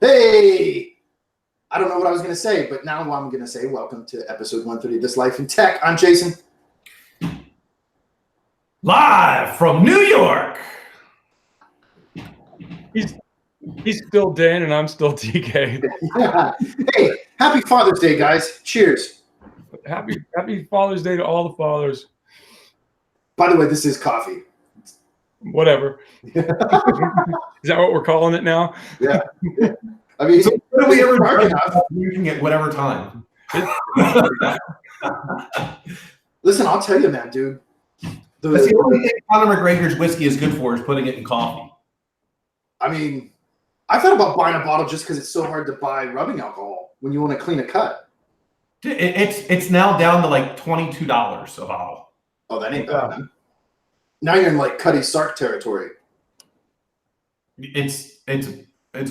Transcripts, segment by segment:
Hey, I don't know what I was going to say, but now I'm going to say welcome to episode 130 of This Life in Tech. I'm Jason. Live from New York. He's still Dan and I'm still TK. Yeah. Hey, happy Father's Day, guys. Cheers. Happy Father's Day to all the fathers. By the way, this is coffee. Whatever. Is that what we're calling it now? Yeah. I mean, So when are we ever drinking at whatever time? Listen, I'll tell you, man, dude. That's the only thing Conor McGregor's whiskey is good for is putting it in coffee. I mean, I thought about buying a bottle just because it's so hard to buy rubbing alcohol when you want to clean a cut. It's now down to like $22 a bottle. Oh, that ain't bad, man. Now you're in like Cuddy Sark territory. It's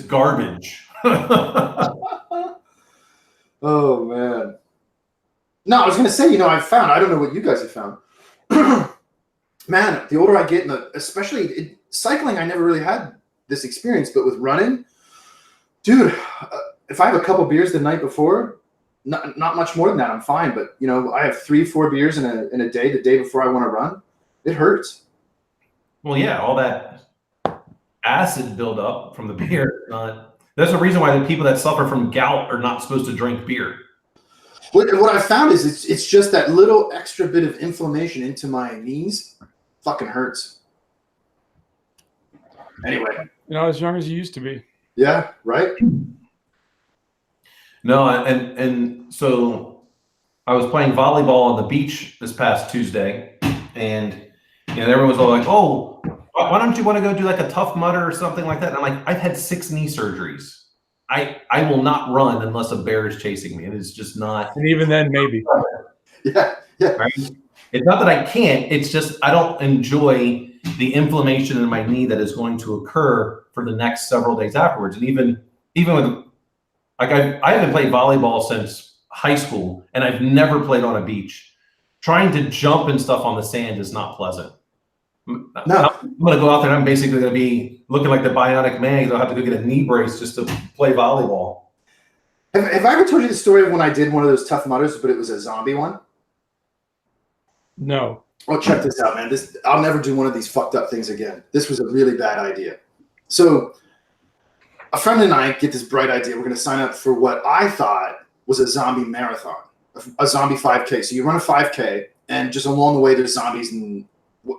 garbage. Oh man. No, I was gonna say, I don't know what you guys have found. Man, the older I get, especially cycling, I never really had this experience, but with running, dude, if I have a couple beers the night before, not much more than that, I'm fine. But I have 3-4 beers in a day, the day before I want to run, it hurts. Well, yeah, all that acid buildup from the beer. That's the reason why the people that suffer from gout are not supposed to drink beer. What I found is it's just that little extra bit of inflammation into my knees fucking hurts. Anyway. As young as you used to be. Yeah, right? No, and so I was playing volleyball on the beach this past Tuesday, and everyone was all like, "Oh, why don't you want to go do like a Tough Mudder or something like that?" And I'm like, "I've had 6 knee surgeries. I will not run unless a bear is chasing me. It is just not." And even then, maybe. Yeah. Right? It's not that I can't. It's just I don't enjoy the inflammation in my knee that is going to occur for the next several days afterwards. And even with like I haven't played volleyball since high school, and I've never played on a beach. Trying to jump and stuff on the sand is not pleasant. No. I'm going to go out there and I'm basically going to be looking like the Bionic Man because I'll have to go get a knee brace just to play volleyball. Have I ever told you the story of when I did one of those Tough Mudders, but it was a zombie one? No. Oh, check this out, man. I'll never do one of these fucked up things again. This was a really bad idea. So a friend and I get this bright idea. We're going to sign up for what I thought was a zombie marathon, a zombie 5K. So you run a 5K, and just along the way, there's zombies and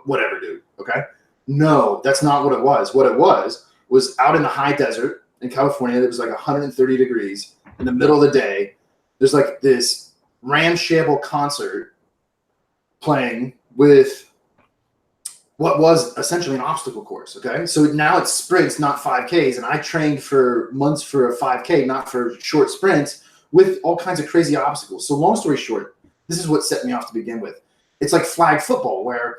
whatever, dude. Okay? No, that's not what it was. What it was out in the high desert in California. It was like 130 degrees in the middle of the day. There's like this ramshackle concert playing with what was essentially an obstacle course. Okay, so now it's sprints, not 5Ks, and I trained for months for a 5K, not for short sprints with all kinds of crazy obstacles. So long story short, this is what set me off to begin with. It's like flag football, where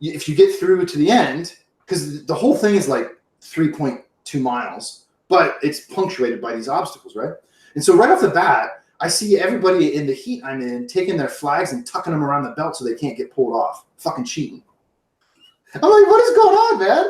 if you get through to the end, because the whole thing is like 3.2 miles, but it's punctuated by these obstacles, right? And so right off the bat, I see everybody in the heat I'm in taking their flags and tucking them around the belt so they can't get pulled off. Fucking cheating. I'm like, what is going on, man?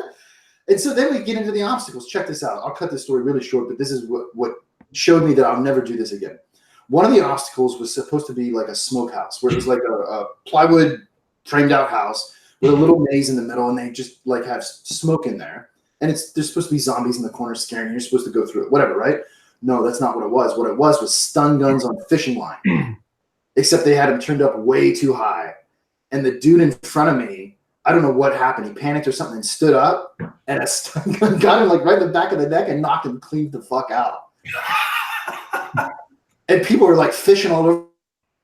And so then we get into the obstacles. Check this out. I'll cut this story really short, but this is what showed me that I'll never do this again. One of the obstacles was supposed to be like a smokehouse, where it was like a plywood framed out house with a little maze in the middle, and they just like have smoke in there. And there's supposed to be zombies in the corner scaring you. You're supposed to go through it, whatever, right? No, that's not what it was. What it was stun guns on fishing line, except they had them turned up way too high. And the dude in front of me, I don't know what happened. He panicked or something and stood up, and a stun gun got him like right in the back of the neck and knocked him clean the fuck out. And people were like fishing all over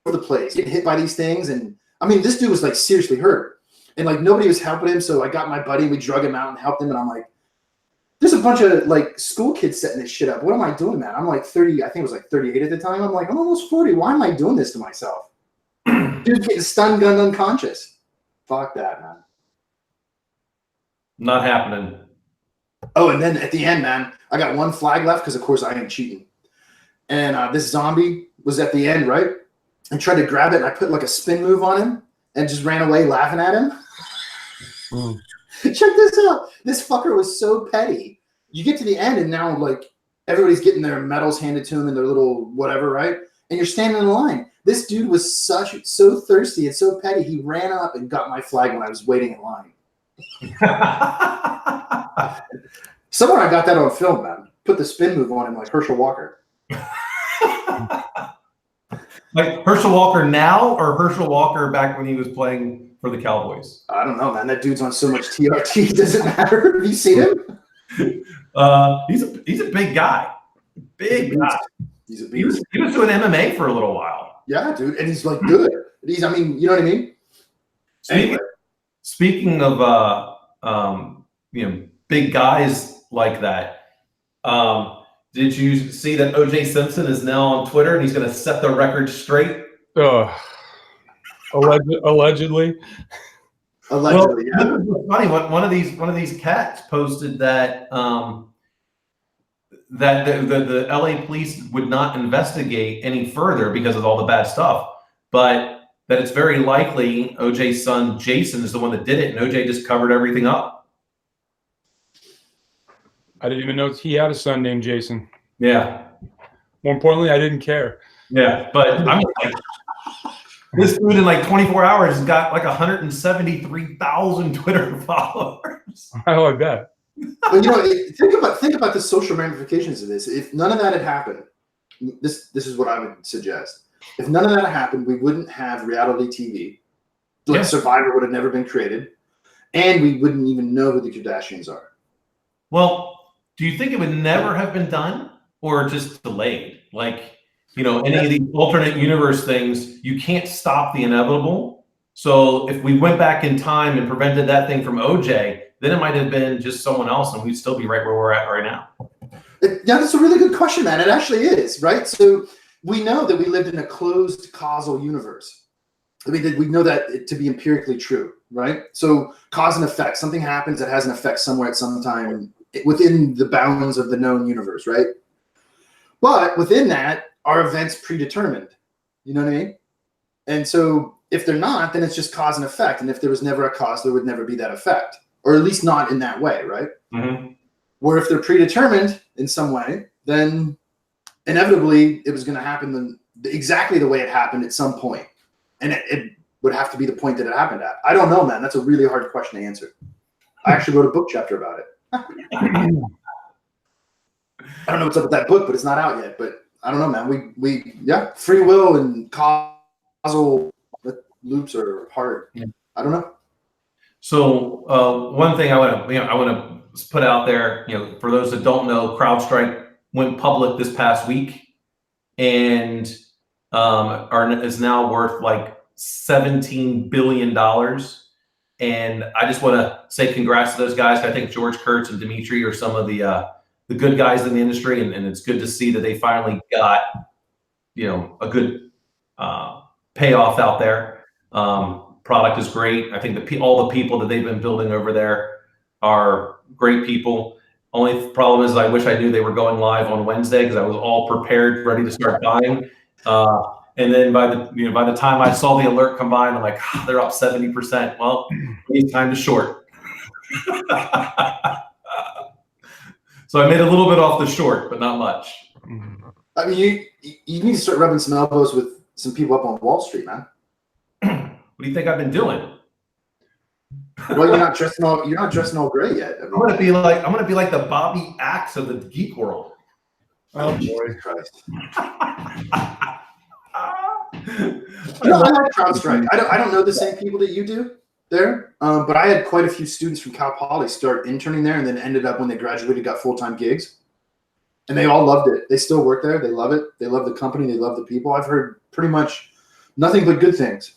the place, getting hit by these things. And I mean, this dude was like seriously hurt, and like nobody was helping him. So I got my buddy, and we drug him out and helped him. And I'm like, there's a bunch of like school kids setting this shit up. What am I doing, man? I'm like 30. I think it was like 38 at the time. I'm like, I'm almost 40. Why am I doing this to myself? Dude getting stun gunned unconscious. Fuck that, man. Not happening. Oh, and then at the end, man, I got one flag left because, of course, I ain't cheating. And this zombie was at the end, right? And tried to grab it, and I put like a spin move on him and just ran away laughing at him. Check this out. This fucker was so petty. You get to the end, and now like Everybody's getting their medals handed to them in their little whatever, right? And you're standing in line. This dude was so thirsty and so petty. He ran up and got my flag when I was waiting in line. Somewhere I got that on film, man. Put the spin move on him like Herschel Walker. Like Herschel Walker now or Herschel Walker back when he was playing for the Cowboys? I don't know, man. That dude's on so much TRT. It doesn't matter. Have you seen him? He's a big guy. Big guy. He's a He was doing MMA for a little while. Yeah, dude. And he's like good. I mean, you know what I mean? Speaking of big guys like that, did you see that OJ Simpson is now on Twitter and he's going to set the record straight? Allegedly. Allegedly, yeah. This was funny. One of these cats posted that that the LA police would not investigate any further because of all the bad stuff, but that it's very likely OJ's son Jason is the one that did it, and OJ just covered everything up. I didn't even know he had a son named Jason. Yeah. More importantly, I didn't care. Yeah, but I mean, like, this dude in like 24 hours has got like 173,000 Twitter followers. Oh, I bet. But think about the social ramifications of this. If none of that had happened, this is what I would suggest. If none of that had happened, we wouldn't have reality TV. Like Survivor would have never been created, and we wouldn't even know who the Kardashians are. Well, do you think it would never have been done or just delayed? Like, any of these alternate universe things, you can't stop the inevitable. So if we went back in time and prevented that thing from OJ, then it might have been just someone else and we'd still be right where we're at right now. Yeah, that's a really good question, man. It actually is, right? So we know that we lived in a closed causal universe. I mean, we know that to be empirically true, right? So cause and effect, something happens that has an effect somewhere at some time within the bounds of the known universe, right? But within that are events predetermined. You know what I mean? And so if they're not, then it's just cause and effect. And if there was never a cause, there would never be that effect, or at least not in that way, right? Mm-hmm. Where if they're predetermined in some way, then inevitably it was going to happen exactly the way it happened at some point. And it would have to be the point that it happened at. I don't know, man. That's a really hard question to answer. I actually wrote a book chapter about it. I don't know what's up with that book, but it's not out yet. But I don't know, man. We free will and causal loops are hard. Yeah. I don't know. So one thing I want to put out there, for those that don't know, CrowdStrike went public this past week, and is now worth like $17 billion. And I just want to say congrats to those guys. I think George Kurtz and Dimitri are some of the good guys in the industry, and it's good to see that they finally got a good payoff out there. Product is great. I think all the people that they've been building over there are great people. Only problem is I wish I knew they were going live on Wednesday because I was all prepared, ready to start buying. And then by the time I saw the alert come by, I'm like, they're up 70%. Well, it's time to short. So I made a little bit off the short, but not much. I mean, you need to start rubbing some elbows with some people up on Wall Street, man. What do you think I've been doing? Well, you're not dressing all gray yet. I mean, I'm gonna be like the Bobby Axe of the geek world. Oh, boy, Christ. I like CrowdStrike. I don't know the same people that you do there, but I had quite a few students from Cal Poly start interning there, and then ended up when they graduated got full-time gigs, and they all loved it. They still work there. They love it. They love the company. They love the people. I've heard pretty much nothing but good things.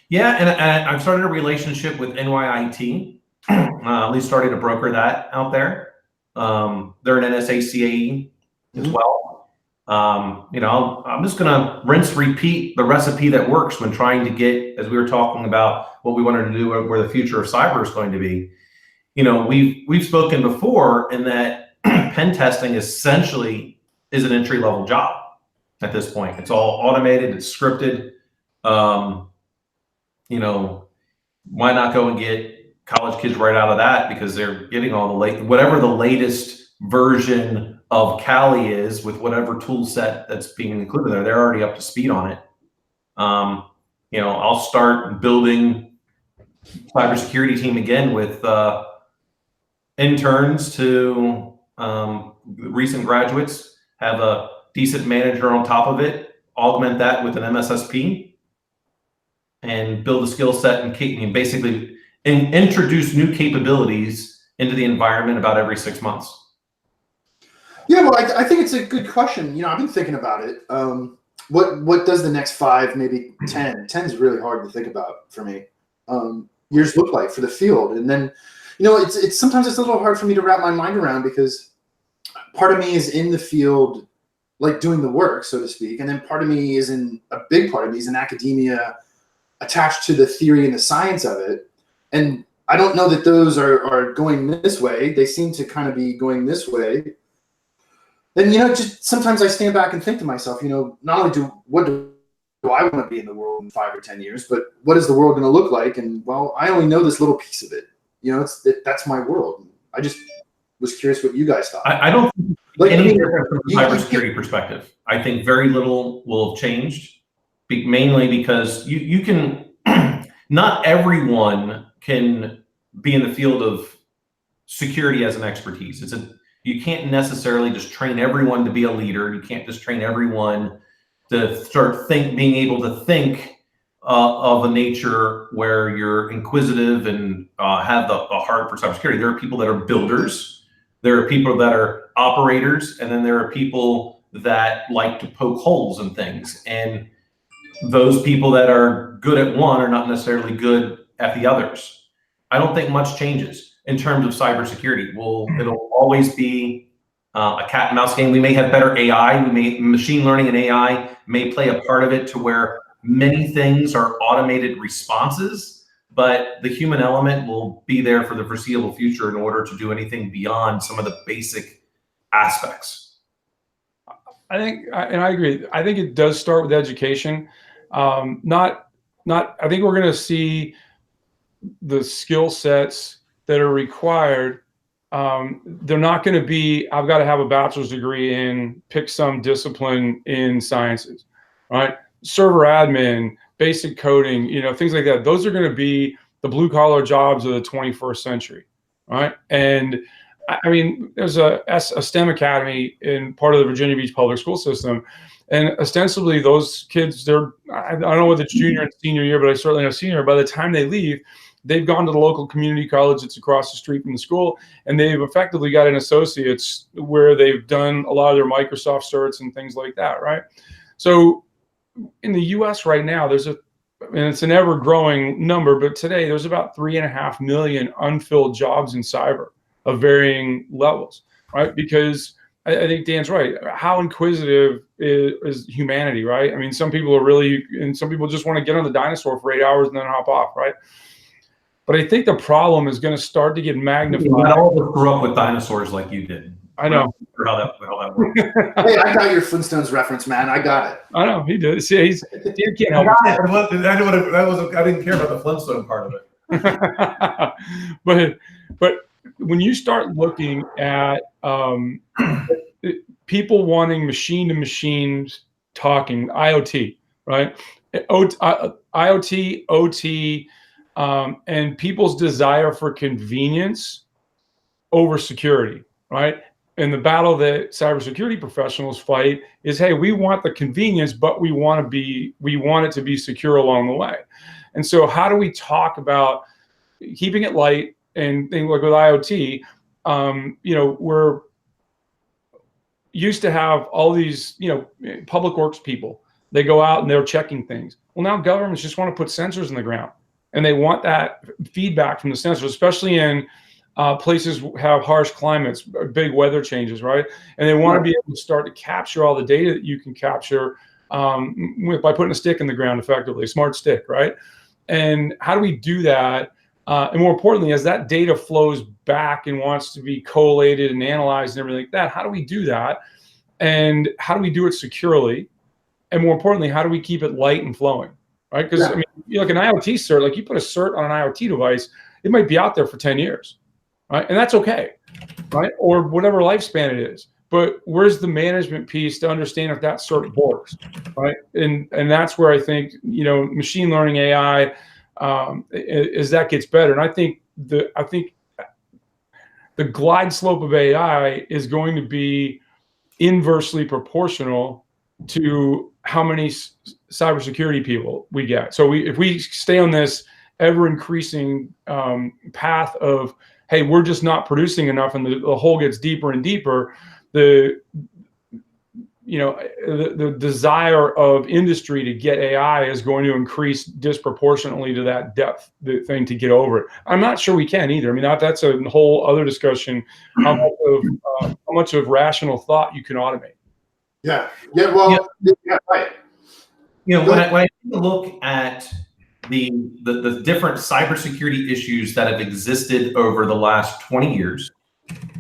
Yeah, and I've started a relationship with NYIT. At least started to broker that out there. They're an NSACAE as well. I'm just gonna rinse, repeat the recipe that works when trying to get, as we were talking about what we wanted to do, where the future of cyber is going to be. We've spoken before in that pen testing essentially is an entry-level job at this point. It's all automated. It's scripted. Why not go and get college kids right out of that, because they're getting all whatever the latest version of Kali is with whatever tool set that's being included there. They're already up to speed on it. I'll start building cybersecurity team again with interns to recent graduates, have a decent manager on top of it, augment that with an MSSP, and build a skill set and basically introduce new capabilities into the environment about every 6 months. Yeah, well, I think it's a good question. I've been thinking about it. What does the next 5, maybe 10? 10 is really hard to think about for me. Years look like for the field, and then it's sometimes it's a little hard for me to wrap my mind around, because part of me is in the field, like doing the work, so to speak, and then a big part of me is in academia, attached to the theory and the science of it. And I don't know that those are going this way. They seem to kind of be going this way. And just sometimes I stand back and think to myself, not only what do I want to be in the world in 5 or 10 years, but what is the world going to look like? And well, I only know this little piece of it. That's my world. I just was curious what you guys thought. I don't think any different from a cybersecurity perspective. I think very little will have changed, mainly because you can, not everyone can be in the field of security as an expertise. You can't necessarily just train everyone to be a leader. You can't just train everyone to being able to think of a nature where you're inquisitive and have the heart for cybersecurity. There are people that are builders. There are people that are operators. And then there are people that like to poke holes in things. And those people that are good at one are not necessarily good at the others. I don't think much changes in terms of cybersecurity. It'll always be a cat and mouse game. We may have better AI. Machine learning and AI may play a part of it to where many things are automated responses, but the human element will be there for the foreseeable future in order to do anything beyond some of the basic aspects. I think, and I agree, I think it does start with education. I think we're going to see the skill sets that are required. They're not going to be, I've got to have a bachelor's degree in pick some discipline in sciences, right? Server admin, basic coding, things like that. Those are going to be the blue collar jobs of the 21st century, right? And I mean, there's a STEM academy in part of the Virginia Beach public school system. And ostensibly those kids, I don't know whether it's junior and senior year, but I certainly know senior. By the time they leave, they've gone to the local community college that's across the street from the school, and they've effectively got an associate's where they've done a lot of their Microsoft certs and things like that, right? So in the US right now, and it's an ever growing number, but today there's about 3.5 million unfilled jobs in cyber of varying levels, right? Because I think Dan's right. How inquisitive is humanity, right? I mean, some people just want to get on the dinosaur for 8 hours and then hop off, right? But I think the problem is going to start to get magnified. Not all of us grew up with dinosaurs like you did. I know. How that works. Hey, I got your Flintstones reference, man. I got it. I know he did. See, Dan can't help it. I didn't care about the Flintstone part of it. But when you start looking at people wanting machine-to-machine talking, IoT, right? IoT, OT, and people's desire for convenience over security, right? And the battle that cybersecurity professionals fight is, hey, we want the convenience, but we want it to be secure along the way. And so how do we talk about keeping it light and things like with IoT? We're used to have all these, public works people. They go out and they're checking things. Well, now governments just want to put sensors in the ground, and they want that feedback from the sensors, especially in places have harsh climates, big weather changes, right? And they want to be able to start to capture all the data that you can capture by putting a stick in the ground effectively, a smart stick, right? And how do we do that? And more importantly, as that data flows back and wants to be collated and analyzed and everything like that, how do we do that? And how do we do it securely? And more importantly, how do we keep it light and flowing, right? Because I mean, like an IoT cert, like you put a cert on an IoT device, it might be out there for 10 years. right? And that's okay, right? Or whatever lifespan it is. But where's the management piece to understand if that cert works, right? And that's where I think, machine learning AI, as that gets better. And I think the glide slope of AI is going to be inversely proportional to how many cybersecurity people we get. So if we stay on this ever increasing path of, hey, we're just not producing enough, and the hole gets deeper and deeper, the desire of industry to get AI is going to increase disproportionately to that depth, the thing to get over it. I'm not sure we can either. I mean, that's a whole other discussion, how much of rational thought you can automate. Yeah. Well, yeah, right. When I take a look at the different cybersecurity issues that have existed over the last 20 years,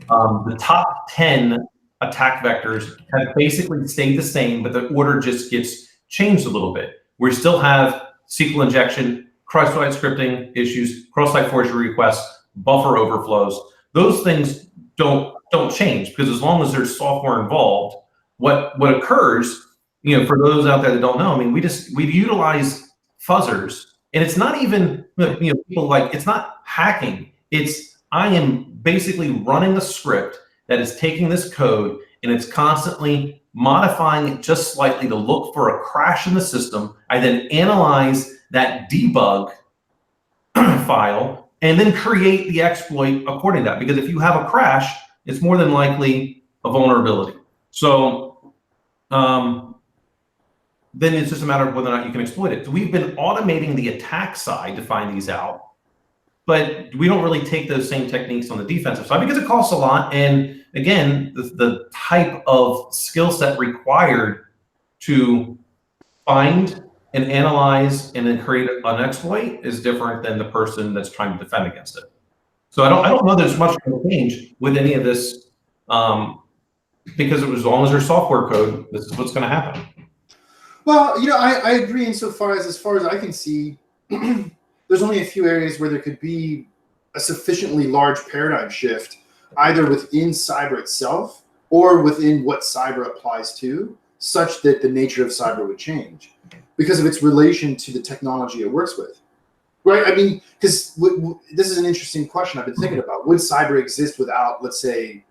the top 10 attack vectors have basically stayed the same, but the order just gets changed a little bit. We still have SQL injection, cross-site scripting issues, cross-site forgery requests, buffer overflows. Those things don't change, because as long as there's software involved, what occurs, for those out there that don't know, I mean, we utilize fuzzers, and it's not even, people it's not hacking. I am basically running a script that is taking this code and it's constantly modifying it just slightly to look for a crash in the system. I then analyze that debug file and then create the exploit according to that. Because if you have a crash, it's more than likely a vulnerability. So then it's just a matter of whether or not you can exploit it. So we've been automating the attack side to find these out, but we don't really take those same techniques on the defensive side because it costs a lot. And again, the type of skill set required to find and analyze and then create an exploit is different than the person that's trying to defend against it. So I don't know there's much going to change with any of this, because as long as there's software code, this is what's going to happen. Well, I agree insofar as I can see, there's only a few areas where there could be a sufficiently large paradigm shift, either within cyber itself or within what cyber applies to, such that the nature of cyber would change because of its relation to the technology it works with. Right? I mean, because this is an interesting question I've been thinking about. Would cyber exist without, let's say,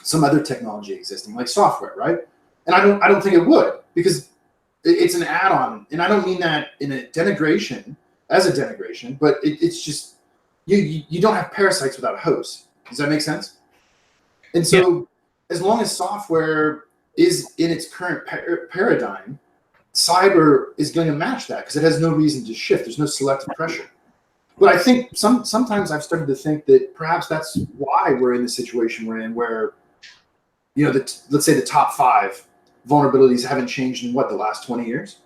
some other technology existing, like software, right? And I don't think it would, because it's an add-on, and I don't mean that in a denigration, but it's just you don't have parasites without a host. Does that make sense? And so, as long as software is in its current paradigm, cyber is going to match that because it has no reason to shift. There's no selective pressure. But I think sometimes I've started to think that perhaps that's why we're in the situation we're in, where let's say the top 5 vulnerabilities haven't changed in the last 20 years.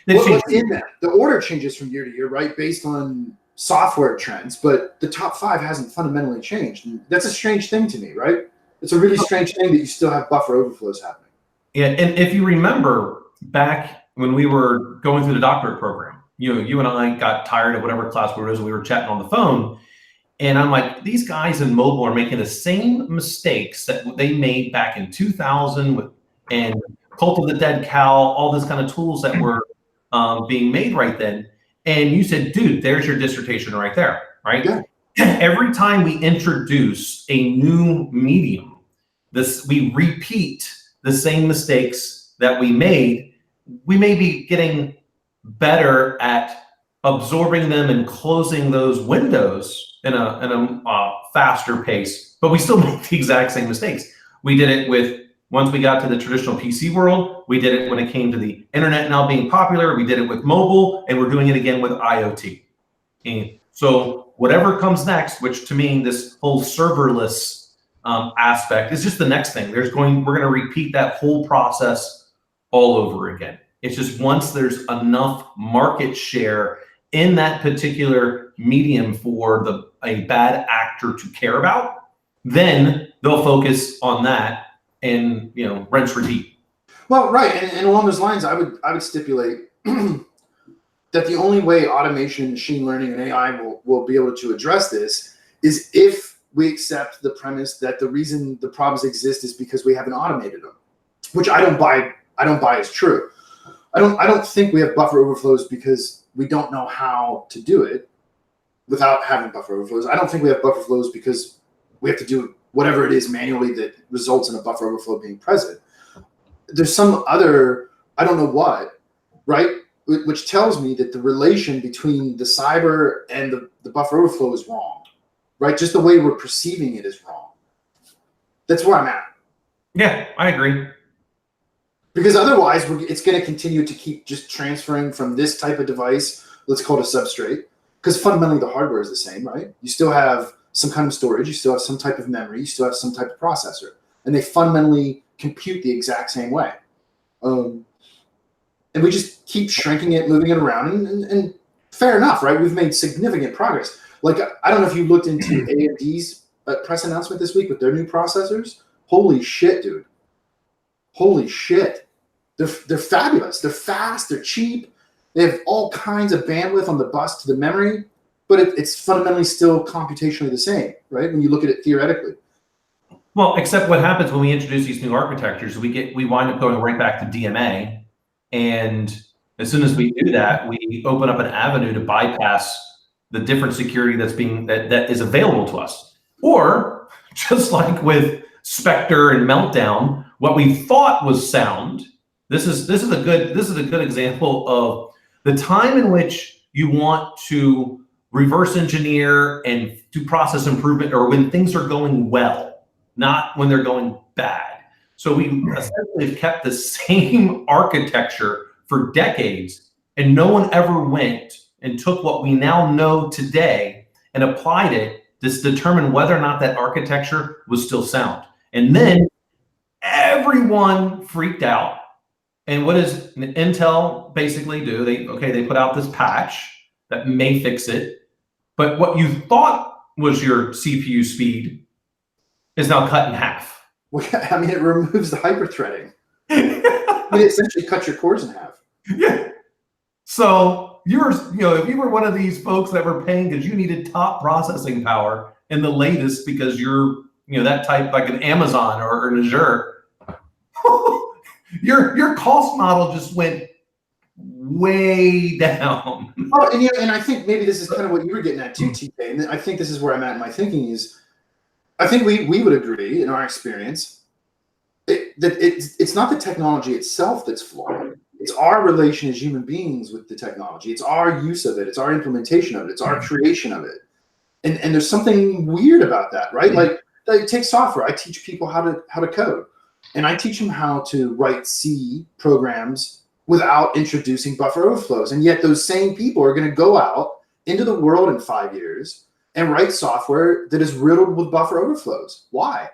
What's in that? The order changes from year to year, right, based on software trends, but the top 5 hasn't fundamentally changed. And that's a strange thing to me, right? It's a really strange thing that you still have buffer overflows happening. Yeah, and if you remember back when we were going through the doctorate program, you and I got tired of whatever class we were in, and we were chatting on the phone, and I'm like, these guys in mobile are making the same mistakes that they made back in 2000 and Cult of the Dead Cow, all this kind of tools that were being made right then. And you said, dude, there's your dissertation right there, right? Yeah. Every time we introduce a new medium, we repeat the same mistakes that we made. We may be getting better at absorbing them and closing those windows in a faster pace, but we still make the exact same mistakes. We did it once we got to the traditional PC world, we did it when it came to the internet now being popular, we did it with mobile, and we're doing it again with IoT. And so whatever comes next, which to me, this whole serverless aspect is just the next thing. We're going to repeat that whole process all over again. It's just once there's enough market share in that particular medium for a bad actor to care about, then they'll focus on that and rinse, repeat. Well, right, and along those lines, I would stipulate that the only way automation, machine learning, and AI will be able to address this is if we accept the premise that the reason the problems exist is because we haven't automated them, which I don't buy as true. I don't think we have buffer overflows because we don't know how to do it without having buffer overflows. I don't think we have buffer flows because we have to do whatever it is manually that results in a buffer overflow being present. There's some other, I don't know what, right? Which tells me that the relation between the cyber and the buffer overflow is wrong, right? Just the way we're perceiving it is wrong. That's where I'm at. Yeah, I agree. Because otherwise, it's going to continue to keep just transferring from this type of device, let's call it a substrate, because fundamentally the hardware is the same, right? You still have some kind of storage, you still have some type of memory, you still have some type of processor, and they fundamentally compute the exact same way. And we just keep shrinking it, moving it around, and fair enough, right? We've made significant progress. Like, I don't know if you looked into AMD's press announcement this week with their new processors. Holy shit, dude. Holy shit. They're fabulous. They're fast, they're cheap. They have all kinds of bandwidth on the bus to the memory, but it's fundamentally still computationally the same, right? When you look at it theoretically. Well, except what happens when we introduce these new architectures, we wind up going right back to DMA. And as soon as we do that, we open up an avenue to bypass the different security that is available to us. Or just like with Spectre and Meltdown, what we thought was sound. This is a good example of the time in which you want to reverse engineer and do process improvement, or when things are going well, not when they're going bad. So we essentially have kept the same architecture for decades, and no one ever went and took what we now know today and applied it to determine whether or not that architecture was still sound. And then everyone freaked out. And what does Intel basically do? They put out this patch that may fix it, but what you thought was your CPU speed is now cut in half. Well, I mean, it removes the hyper-threading. I mean, it essentially cuts your cores in half. Yeah. So if you were one of these folks that were paying because you needed top processing power and the latest because you're that type, like an Amazon or an Azure, your cost model just went way down. Oh, and I think maybe this is kind of what you were getting at too, TK. And I think this is where I'm at in my thinking is, I think we would agree in our experience that it's not the technology itself that's flawed. It's our relation as human beings with the technology. It's our use of it. It's our implementation of it. It's our creation of it. And there's something weird about that, right? Like take software. I teach people how to code, and I teach them how to write C programs without introducing buffer overflows. And yet those same people are going to go out into the world in 5 years and write software that is riddled with buffer overflows. Why?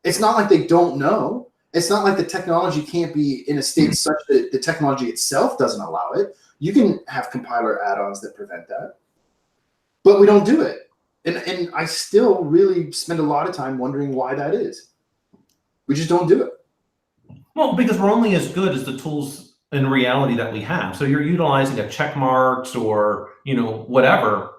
It's not like they don't know. It's not like the technology can't be in a state such that the technology itself doesn't allow it. You can have compiler add-ons that prevent that, but we don't do it. And I still really spend a lot of time wondering why that is. We just don't do it. Well, because we're only as good as the tools in reality that we have. So you're utilizing a check marks or whatever,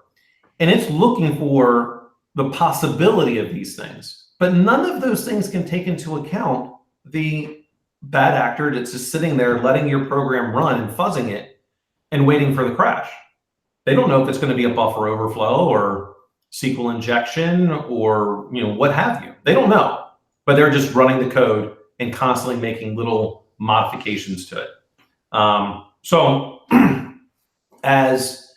and it's looking for the possibility of these things. But none of those things can take into account the bad actor that's just sitting there letting your program run and fuzzing it and waiting for the crash. They don't know if it's going to be a buffer overflow or SQL injection or what have you. They don't know, but they're just running the code and constantly making little modifications to it. So as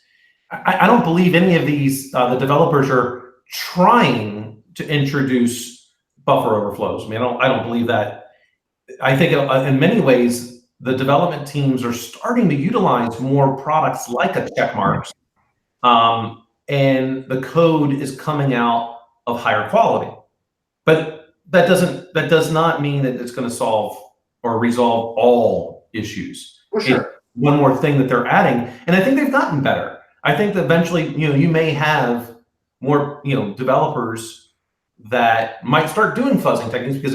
I don't believe any of these, the developers are trying to introduce buffer overflows. I mean, I don't believe that. I think in many ways, the development teams are starting to utilize more products like a checkmarks, and the code is coming out of higher quality. But that does not mean that it's going to solve or resolve all issues. For sure. It's one more thing that they're adding, and I think they've gotten better. I think that eventually, you may have more, developers that might start doing fuzzing techniques because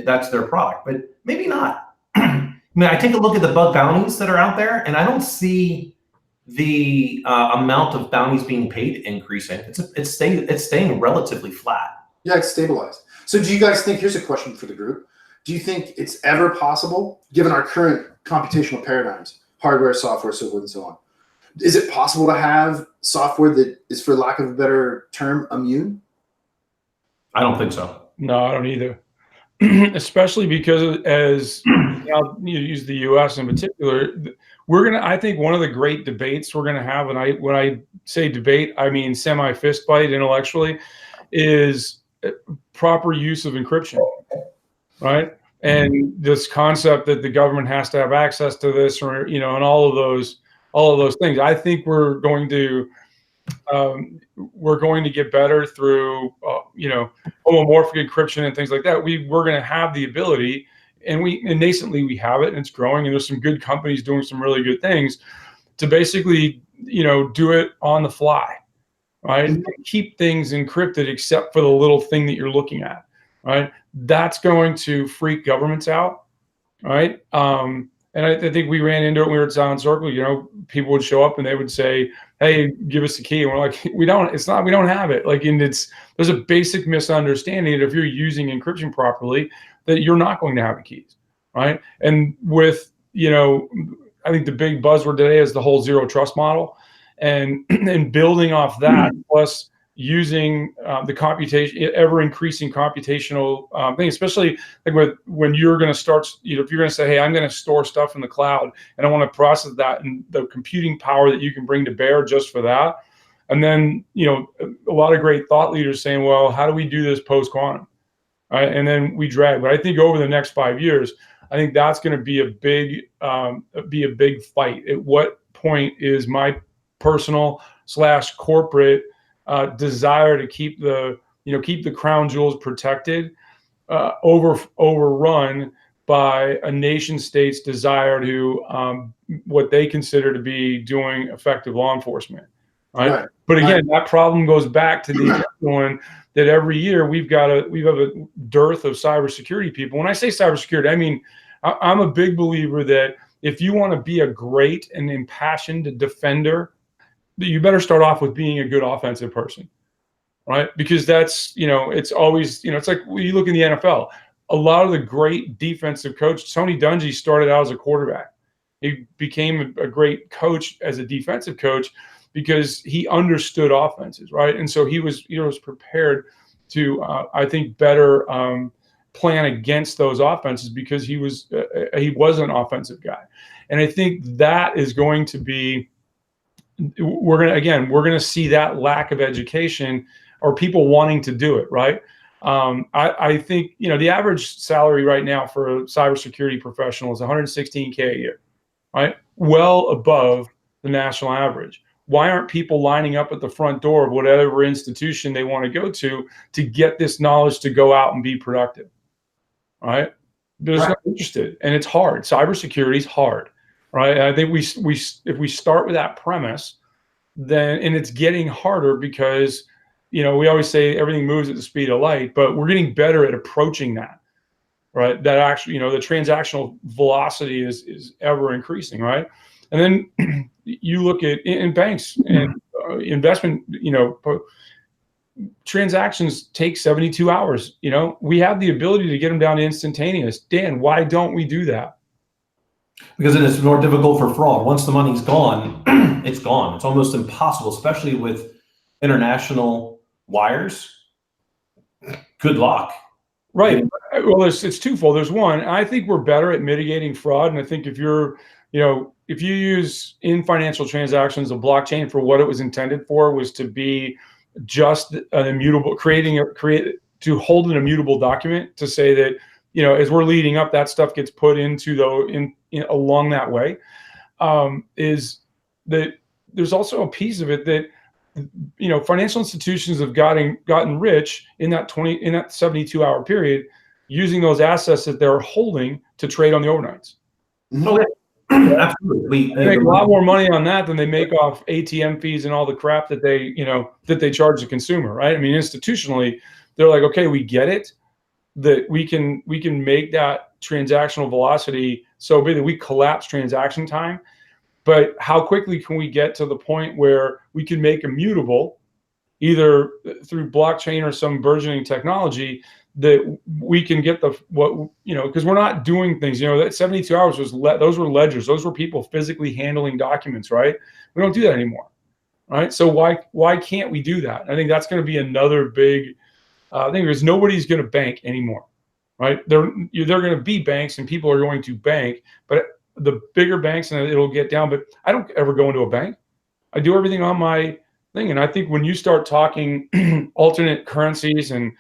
that's their product, but maybe not. I mean, I take a look at the bug bounties that are out there, and I don't see the amount of bounties being paid increasing. It's staying relatively flat. Yeah, it's stabilized. So do you guys think, here's a question for the group. Do you think it's ever possible, given our current computational paradigms, hardware, software, so forth and so on, is it possible to have software that is, for lack of a better term, immune? I don't think so. No, I don't either. Especially because, as you use the U.S. in particular, I think one of the great debates we're gonna have, and when I say debate, I mean semi fist fight intellectually, is proper use of encryption, right? And this concept that the government has to have access to this, or and all of those things. I think we're going to get better through homomorphic encryption and things like that. We're going to have the ability, and nascently we have it, and it's growing, and there's some good companies doing some really good things to basically do it on the fly, right? And keep things encrypted except for the little thing that you're looking at, right? That's going to freak governments out, right? And I think we ran into it when we were at Silent Circle. People would show up and they would say, "Hey, give us the key," and we're like, "We don't. It's not. We don't have it." And there's a basic misunderstanding that if you're using encryption properly, that you're not going to have the keys, right? And with I think the big buzzword today is the whole zero trust model, and building off that, plus using the computation, ever increasing computational thing, especially like when you're going to start, if you're going to say, "Hey, I'm going to store stuff in the cloud and I want to process that," and the computing power that you can bring to bear just for that. And then, a lot of great thought leaders saying, "Well, how do we do this post quantum?" Right. And then we drag. But I think over the next 5 years, I think that's going to be a big fight. At what point is my personal / corporate desire to keep the crown jewels protected overrun by a nation state's desire to what they consider to be doing effective law enforcement, right? But again, that problem goes back to the one that every year we have a dearth of cybersecurity people. When I say cybersecurity, I mean I'm a big believer that if you want to be a great and impassioned defender, you better start off with being a good offensive person, right? Because that's, it's always, it's like when you look in the NFL, a lot of the great defensive coaches, Tony Dungy started out as a quarterback. He became a great coach as a defensive coach because he understood offenses, right? And so he was prepared to, I think, better plan against those offenses because he was an offensive guy. And I think that is going to be, we're going to see that lack of education or people wanting to do it, right? I think, the average salary right now for a cybersecurity professional is $116K a year, right? Well above the national average. Why aren't people lining up at the front door of whatever institution they want to go to get this knowledge to go out and be productive, right? They're just not interested, and it's hard. Cybersecurity is hard, right? And I think if we start with that premise, then, and it's getting harder because, we always say everything moves at the speed of light, but we're getting better at approaching that, right? That actually, the transactional velocity is ever increasing, right? And then you look at in banks and investment, transactions take 72 hours. We have the ability to get them down to instantaneous. Dan, why don't we do that? Because then it's more difficult for fraud. Once the money's gone, it's gone. It's almost impossible, especially with international wires. Good luck. Right. Well, it's twofold. There's one, I think we're better at mitigating fraud. And I think if you use in financial transactions, a blockchain for what it was intended for was to be just an immutable, to hold an immutable document to say that, as we're leading up, that stuff gets put into along that way, is that there's also a piece of it that, financial institutions have gotten rich in that 72-hour period using those assets that they're holding to trade on the overnights. Oh, yeah. Absolutely. They make a lot more money on that than they make off ATM fees and all the crap that they charge the consumer, right? I mean, institutionally, they're like, okay, we get it, that we can make that transactional velocity so big that we collapse transaction time. But how quickly can we get to the point where we can make immutable either through blockchain or some burgeoning technology, that we can get because we're not doing things, that 72 hours those were ledgers. Those were people physically handling documents, right? We don't do that anymore, right? So why can't we do that? I think that's going to be another big thing, because nobody's going to bank anymore, right? They're going to be banks and people are going to bank, but the bigger banks, and it'll get down, but I don't ever go into a bank. I do everything on my thing. And I think when you start talking alternate currencies, and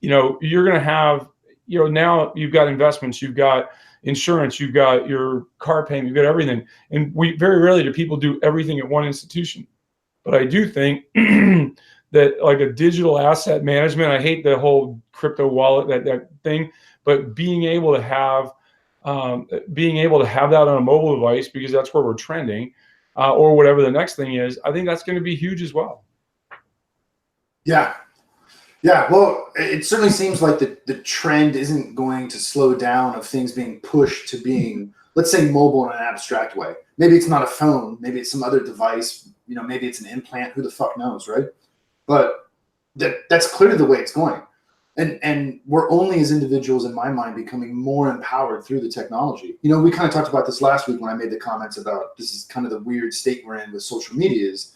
you're going to have, now you've got investments, you've got insurance, you've got your car payment, you've got everything. And very rarely do people do everything at one institution. But I do think that, like, a digital asset management, I hate the whole crypto wallet, that thing, but being able to have that on a mobile device, because that's where we're trending, or whatever the next thing is, I think that's going to be huge as well. Yeah. Yeah, well, it certainly seems like the trend isn't going to slow down of things being pushed to being, let's say, mobile in an abstract way. Maybe it's not a phone, maybe it's some other device, maybe it's an implant, who the fuck knows, right? But that's clearly the way it's going. And we're only, as individuals, in my mind, becoming more empowered through the technology. We kind of talked about this last week when I made the comments about this is kind of the weird state we're in with social media is,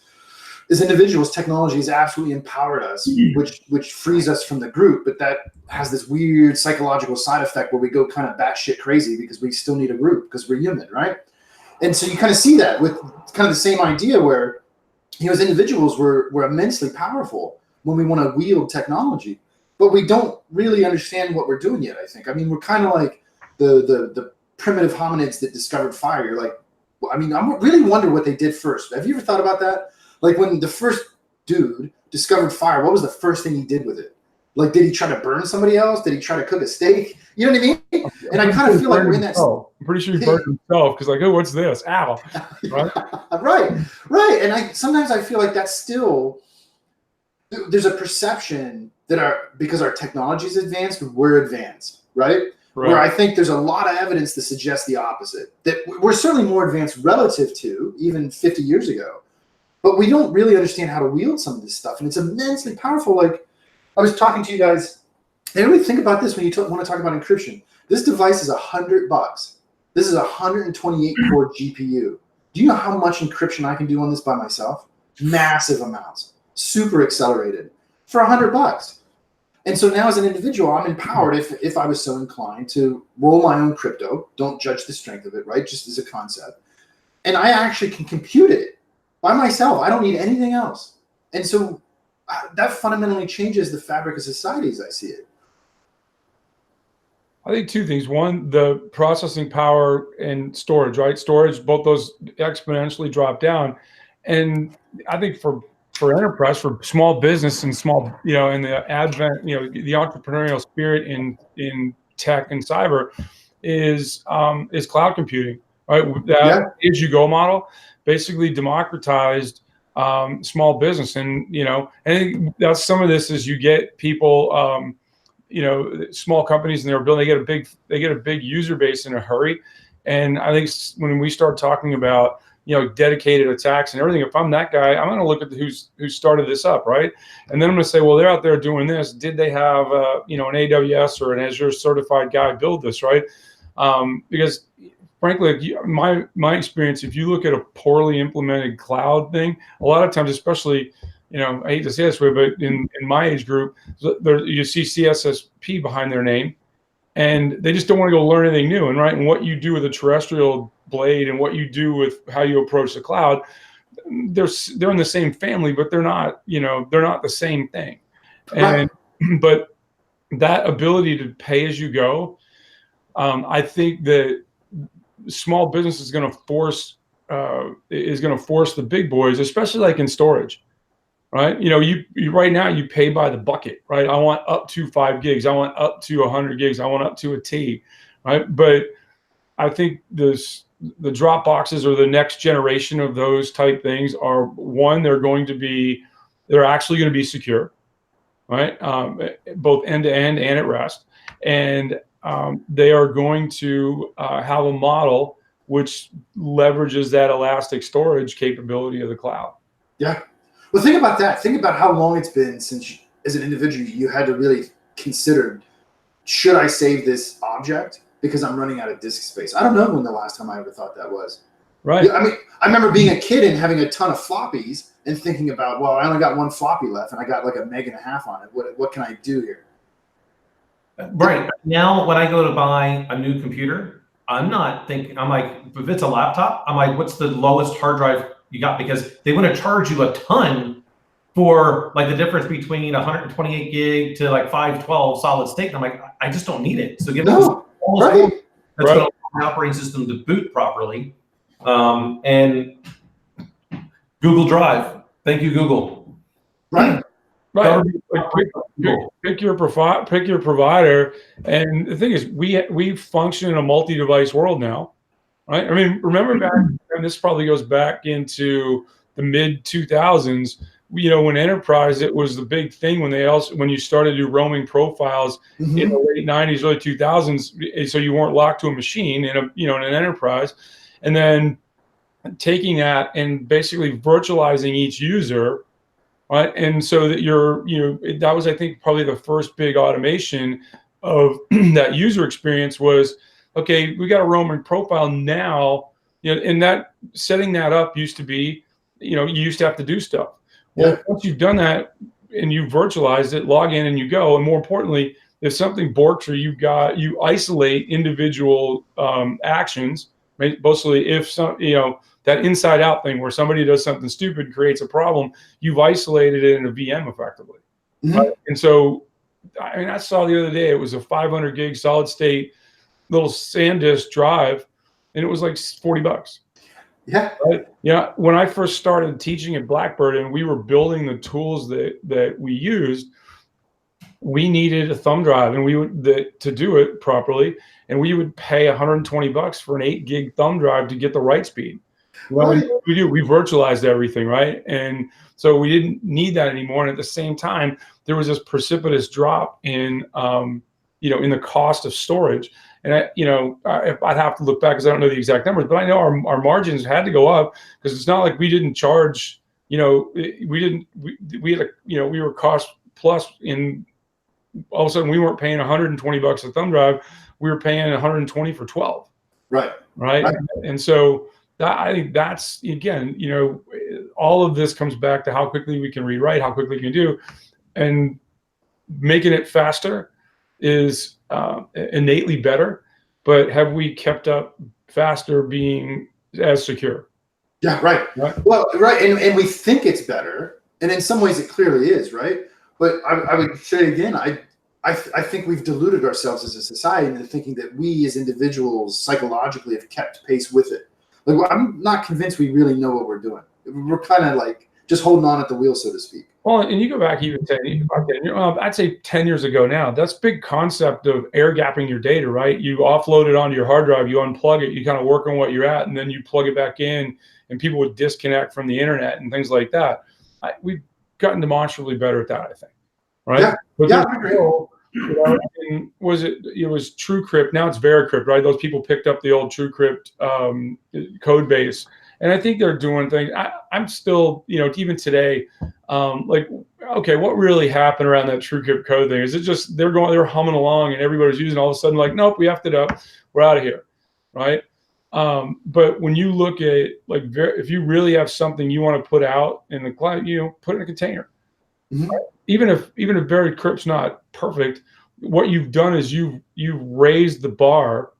as individuals, technology has absolutely empowered us, which frees us from the group, but that has this weird psychological side effect where we go kind of batshit crazy because we still need a group because we're human, right? And so you kind of see that with kind of the same idea where, as individuals, we're immensely powerful when we want to wield technology, but we don't really understand what we're doing yet, I think. I mean, we're kind of like the primitive hominids that discovered fire. You're like, I really wonder what they did first. Have you ever thought about that? Like, when the first dude discovered fire, what was the first thing he did with it? Like, did he try to burn somebody else? Did he try to cook a steak? You know what I mean? And I kind of feel like we're in that. I'm pretty sure he burned himself because, like, oh, what's this? Ow. Right. Right. And sometimes I feel like that's still, there's a perception that because our technology is advanced, we're advanced, right? Where I think there's a lot of evidence to suggest the opposite, that we're certainly more advanced relative to even 50 years ago. But we don't really understand how to wield some of this stuff. And it's immensely powerful. Like, I was talking to you guys, and really think about this when you want to talk about encryption. This device is $100. This is a 128 core GPU. Do you know how much encryption I can do on this by myself? Massive amounts, super accelerated for $100. And so now, as an individual, I'm empowered, if I was so inclined, to roll my own crypto. Don't judge the strength of it, right? Just as a concept. And I actually can compute it by myself. I don't need anything else. And so that fundamentally changes the fabric of society as I see it. I think two things. One, the processing power and storage, right? Storage, both those exponentially drop down. And I think for enterprise, for small business and small, in the advent, the entrepreneurial spirit in tech and cyber is cloud computing, right? That pay-as-you-go model basically democratized small business. And, I think that's some of this is you get people, small companies, and they get a big user base in a hurry. And I think when we start talking about, dedicated attacks and everything, if I'm that guy, I'm going to look at who started this up, right? And then I'm going to say, well, they're out there doing this. Did they have, an AWS or an Azure certified guy build this, right? Because frankly, my experience, if you look at a poorly implemented cloud thing, a lot of times, especially, I hate to say this way, but in my age group, you see CSSP behind their name, and they just don't want to go learn anything new. And what you do with a terrestrial blade and what you do with how you approach the cloud, they're in the same family, but they're not the same thing. And but that ability to pay as you go, I think that small business is going to force the big boys, especially like in storage, right? You right now you pay by the bucket, right? I want up to 5 gigs, I want up to 100 gigs, I want up to a T, right? But I think the drop boxes or the next generation of those type things are, one, they're actually going to be secure, right? Both end to end and at rest, and they are going to have a model which leverages that elastic storage capability of the cloud. Yeah. Well, think about that. Think about how long it's been since, as an individual, you had to really consider, should I save this object because I'm running out of disk space? I don't know when the last time I ever thought that was. Right. Yeah, I mean, I remember being a kid and having a ton of floppies and thinking about, well, I only got one floppy left and I got like 1.5 meg on it. What can I do here? Right. Now, when I go to buy a new computer, I'm not thinking, I'm like, if it's a laptop, I'm like, what's the lowest hard drive you got? Because they want to charge you a ton for like the difference between 128 gig to like 512 solid state. And I'm like, I just don't need it. So give me No, right. that's going to allow the operating system to boot properly. And Google Drive. Thank you, Google. Right. Right. Pick your provider. And the thing is, we function in a multi-device world now, right? I mean, remember back, and this probably goes back into the mid 2000s. You know, when enterprise, it was the big thing when you started to do roaming profiles in the late 90s, early 2000s. So you weren't locked to a machine in an enterprise, and then taking that and basically virtualizing each user, right? And so that that was, I think, probably the first big automation of that user experience was, okay, we got a roaming profile now, and that setting that up used to be, you used to have to do stuff. Well, once you've done that and you virtualized it, log in and you go. And more importantly, if something borks or you isolate individual actions, right? Mostly if that inside out thing where somebody does something stupid, creates a problem, you've isolated it in a VM effectively. Right? And so, I mean, I saw the other day, it was a 500 gig solid state little SanDisk drive, and it was like $40. Yeah. Right? Yeah. When I first started teaching at Blackbird and we were building the tools that we used, we needed a thumb drive, and to do it properly, and we would pay $120 for an 8 gig thumb drive to get the write speed. Well, we virtualized everything, right? And so we didn't need that anymore. And at the same time, there was this precipitous drop in in the cost of storage. And I'd have to look back because I don't know the exact numbers, but I know our margins had to go up, because it's not like we didn't charge. We were cost plus. In all of a sudden, we weren't paying $120 a thumb drive; we were paying $120 for 12. Right. And so I think that's, again, all of this comes back to how quickly we can rewrite, how quickly we can do, and making it faster is innately better, but have we kept up faster being as secure? Yeah, right. Well, right, and we think it's better, and in some ways it clearly is, right? But I would say again, I think we've deluded ourselves as a society into thinking that we as individuals psychologically have kept pace with it. Like, I'm not convinced we really know what we're doing. We're kind of like just holding on at the wheel, so to speak. Well, and you go back even 10, I'd say 10 years ago now, that's big concept of air gapping your data, right? You offload it onto your hard drive, you unplug it, you kind of work on what you're at, and then you plug it back in, and people would disconnect from the internet and things like that. We've gotten demonstrably better at that, I think, right? Yeah, but yeah. It was TrueCrypt, now it's VeriCrypt, right? Those people picked up the old TrueCrypt code base. And I think they're doing things. I'm still, even today, okay, what really happened around that TrueCrypt code thing? Is it just they're humming along and everybody's using it, all of a sudden, like, nope, we effed it up, we're out of here, right? But when you look at, like, if you really have something you want to put out in the cloud, put it in a container. Right? Even if VeriCrypt's not perfect, what you've done is you've raised the bar,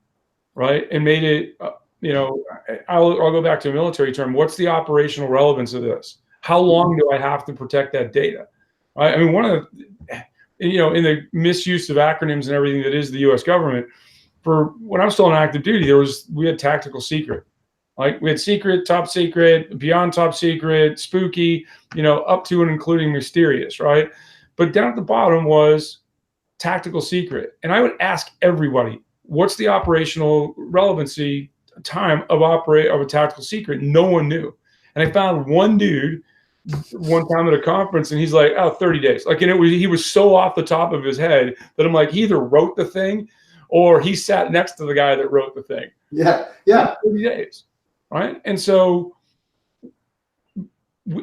right, and made it. I'll go back to a military term. What's the operational relevance of this? How long do I have to protect that data? Right? I mean, one of the, in the misuse of acronyms and everything that is the U.S. government, for when I was still on active duty, we had tactical secret. Like, we had secret, top secret, beyond top secret, spooky, up to and including mysterious, right? But down at the bottom was tactical secret. And I would ask everybody, what's the operational relevancy time of a tactical secret? No one knew. And I found one dude one time at a conference, and he's like, 30 days. Like, and he was so off the top of his head that I'm like, he either wrote the thing or he sat next to the guy that wrote the thing. Yeah. 30 days. Right. And so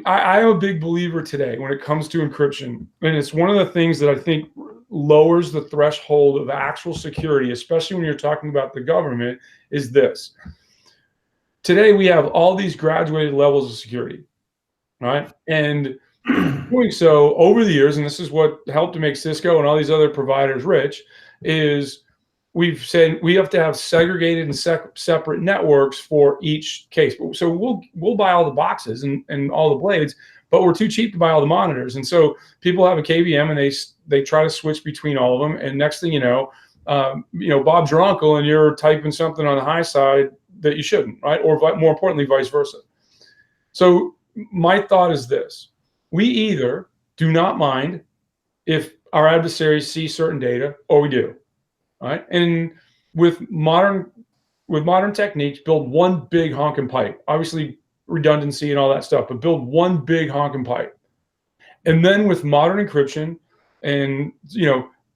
I am a big believer today when it comes to encryption, and it's one of the things that I think lowers the threshold of actual security, especially when you're talking about the government, is this. Today, we have all these graduated levels of security, right? And doing so over the years, and this is what helped to make Cisco and all these other providers rich, is we've said we have to have segregated and separate networks for each case. So we'll buy all the boxes and all the blades, but we're too cheap to buy all the monitors. And so people have a KVM and they try to switch between all of them. And next thing you know, Bob's your uncle and you're typing something on the high side that you shouldn't, right? Or more importantly, vice versa. So my thought is this: we either do not mind if our adversaries see certain data, or we do. Right? And with modern techniques, build one big honking pipe. Obviously, redundancy and all that stuff, but build one big honking pipe. And then with modern encryption and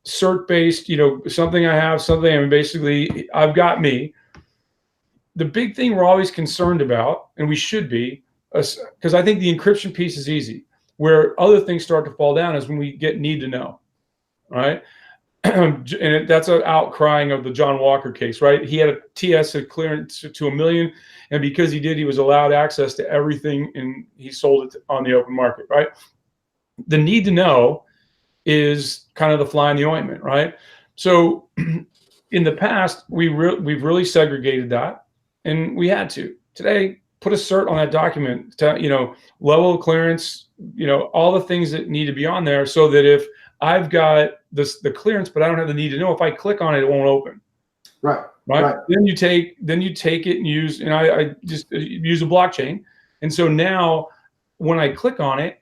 cert-based, something I have, something I mean, basically I've got me. The big thing we're always concerned about, and we should be, because I think the encryption piece is easy. Where other things start to fall down is when we get need to know, right? And that's an outcrying of the John Walker case, right? He had a TS clearance to $1 million, and because he did, he was allowed access to everything, and he sold it on the open market, right? The need to know is kind of the fly in the ointment, right? So in the past, we've really segregated that, and we had to. Today, put a cert on that document, level of clearance, all the things that need to be on there, so that if I've got the clearance, but I don't have the need to know, if I click on it, it won't open. Right. Then you take it and use, and I just use a blockchain. And so now when I click on it,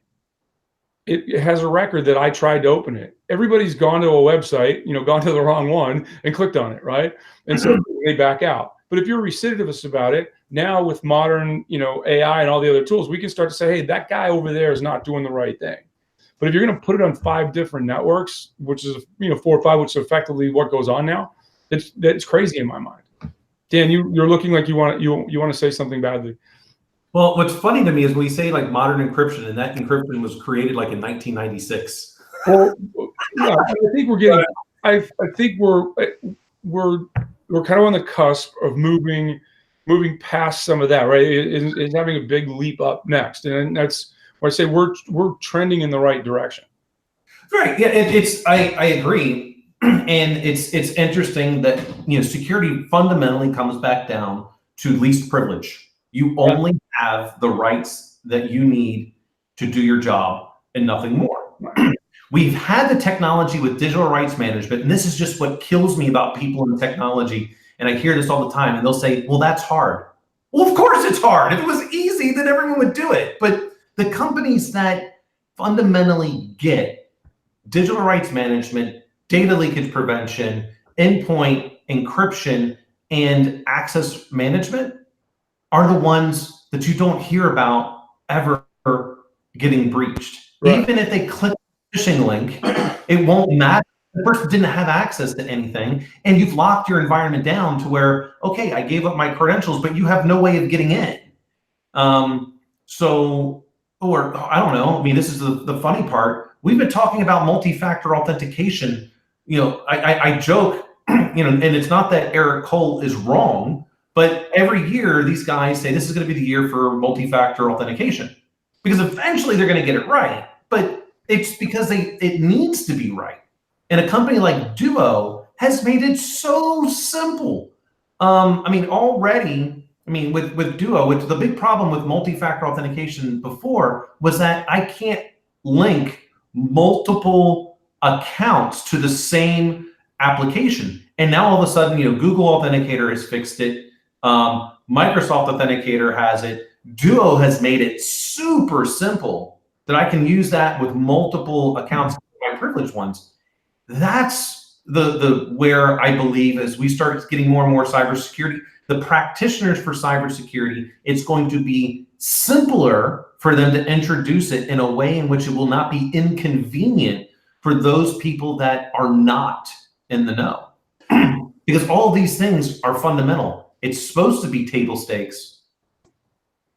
it has a record that I tried to open it. Everybody's gone to a website, gone to the wrong one and clicked on it, right? And so they back out. But if you're recidivist about it, now with modern, AI and all the other tools, we can start to say, hey, that guy over there is not doing the right thing. But if you're going to put it on 5 different networks, which is 4 or 5, which is effectively what goes on now, that's crazy in my mind. Dan, you're looking like you want to say something badly. Well, what's funny to me is when we say like modern encryption, and that encryption was created like in 1996. Well, yeah, I think we're getting. I think we're kind of on the cusp of moving past some of that, right? It's having a big leap up next, and that's. I say we're trending in the right direction. Right. Yeah. I agree, and it's interesting that security fundamentally comes back down to least privilege. You only have the rights that you need to do your job and nothing more. We've had the technology with digital rights management, and this is just what kills me about people in technology. And I hear this all the time, and they'll say, "Well, that's hard." Well, of course it's hard. If it was easy, then everyone would do it. But the companies that fundamentally get digital rights management, data leakage prevention, endpoint encryption, and access management are the ones that you don't hear about ever getting breached. Right. Even if they click the phishing link, it won't matter. The person didn't have access to anything, and you've locked your environment down to where, okay, I gave up my credentials, but you have no way of getting in. Or I don't know. I mean, this is the funny part. We've been talking about multi-factor authentication. I joke, and it's not that Eric Cole is wrong, but every year these guys say this is going to be the year for multi-factor authentication because eventually they're going to get it right. But it's because it needs to be right. And a company like Duo has made it so simple. With Duo, which the big problem with multi-factor authentication before was that I can't link multiple accounts to the same application. And now all of a sudden, Google Authenticator has fixed it. Microsoft Authenticator has it. Duo has made it super simple that I can use that with multiple accounts, my privileged ones. That's the where I believe as we start getting more and more cybersecurity, the practitioners for cybersecurity, it's going to be simpler for them to introduce it in a way in which it will not be inconvenient for those people that are not in the know. Because all of these things are fundamental. It's supposed to be table stakes.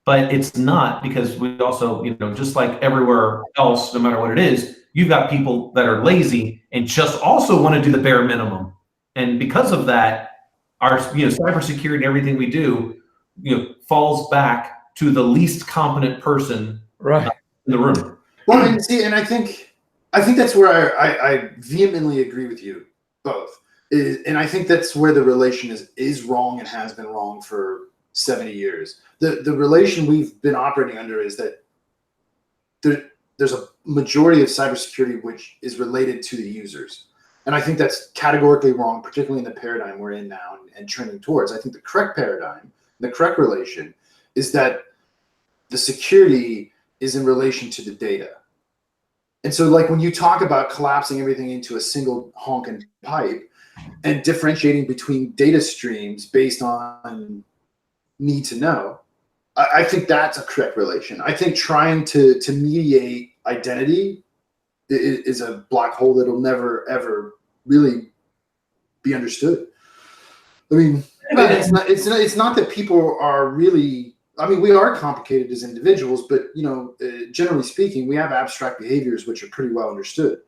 but it's not, because we also, just like everywhere else, no matter what it is, you've got people that are lazy and just also want to do the bare minimum. And because of that, our cybersecurity and everything we do, falls back to the least competent person right in the room. Well, and see, and I think that's where I vehemently agree with you both. And I think that's where the relation is wrong and has been wrong for 70 years. The relation we've been operating under is that there's a majority of cybersecurity which is related to the users. And I think that's categorically wrong, particularly in the paradigm we're in now and trending towards. I think the correct paradigm, the correct relation, is that the security is in relation to the data. And so, like, when you talk about collapsing everything into a single honking pipe and differentiating between data streams based on need to know, I think that's a correct relation. I think trying to mediate identity is a black hole that'll never, ever really be understood. I mean, it's not that people are really, I mean, we are complicated as individuals, but, generally speaking, we have abstract behaviors which are pretty well understood.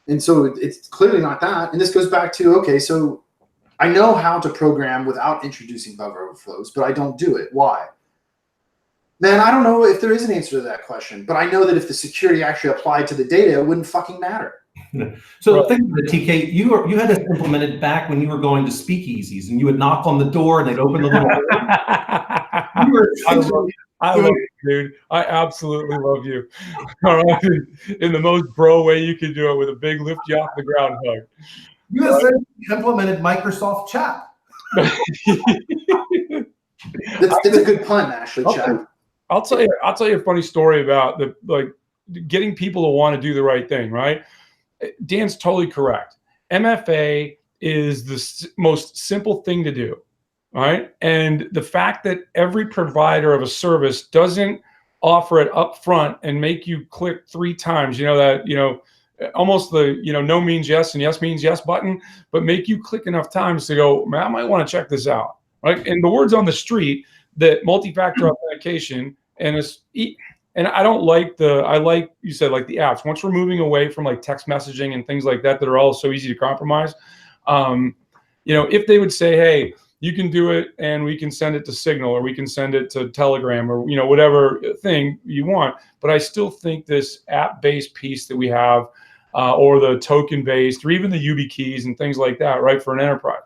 And so it's clearly not that. And this goes back to, okay, so I know how to program without introducing buffer overflows, but I don't do it. Why? Man, I don't know if there is an answer to that question, but I know that if the security actually applied to the data, it wouldn't fucking matter. So think of it, TK, you had this implemented back when you were going to speakeasies, and you would knock on the door and they'd open the little door. I love you, dude. I absolutely love you. All right. In the most bro way you could do it, with a big lift you off the ground hug. You essentially implemented Microsoft Chat. That's a good pun, actually, Chat. I'll tell you a funny story about getting people to want to do the right thing, right? Dan's totally correct. MFA is the most simple thing to do, right? And the fact that every provider of a service doesn't offer it up front and make you click 3 times, almost the, no means yes and yes means yes button, but make you click enough times to go, man, I might want to check this out, right? And the word's on the street that multi-factor authentication and I don't like I like, you said, like the apps. Once we're moving away from like text messaging and things like that are all so easy to compromise, if they would say, hey, you can do it and we can send it to Signal, or we can send it to Telegram, or, whatever thing you want. But I still think this app-based piece that we have, or the token-based, or even the YubiKeys and things like that, right, for an enterprise.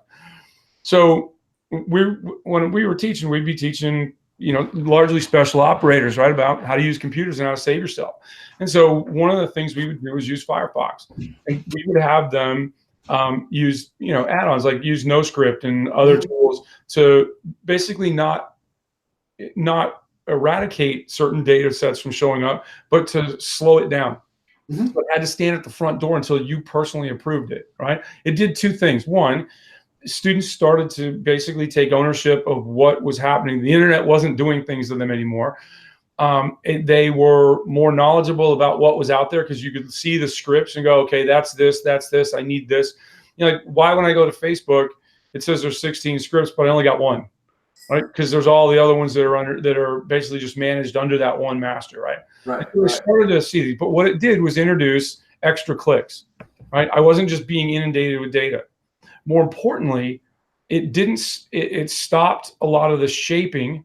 So when we were teaching, we'd be teaching, largely special operators, right, about how to use computers and how to save yourself. And so one of the things we would do was use Firefox, and we would have them use, add-ons, like use NoScript and other tools to basically not eradicate certain data sets from showing up, but to slow it down. Mm-hmm. But had to stand at the front door until you personally approved it, right? It did 2 things. One, students started to basically take ownership of what was happening. The internet wasn't doing things to them anymore. They were more knowledgeable about what was out there, because you could see the scripts and go, okay, that's this, I need this. Like, why when I go to Facebook, it says there's 16 scripts, but I only got 1, right? Because there's all the other ones that are basically just managed under that one master, right? Right. So we started to see these, but what it did was introduce extra clicks, right? I wasn't just being inundated with data. More importantly, it stopped a lot of the shaping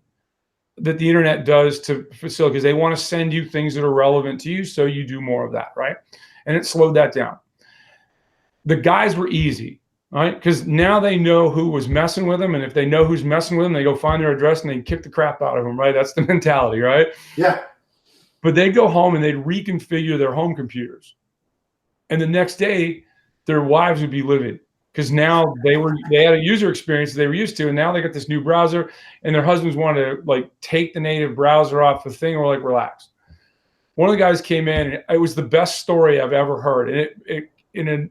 that the internet does to facilitate, because they want to send you things that are relevant to you, so you do more of that, right? And it slowed that down. The guys were easy, right? Because now they know who was messing with them, and if they know who's messing with them, they go find their address and they kick the crap out of them, right? That's the mentality, right? Yeah. But they'd go home and they'd reconfigure their home computers, and the next day their wives would be livid, because now they had a user experience they were used to, and now they got this new browser, and their husbands wanted to like take the native browser off the thing, or like, relax. One of the guys came in, and it was the best story I've ever heard, and it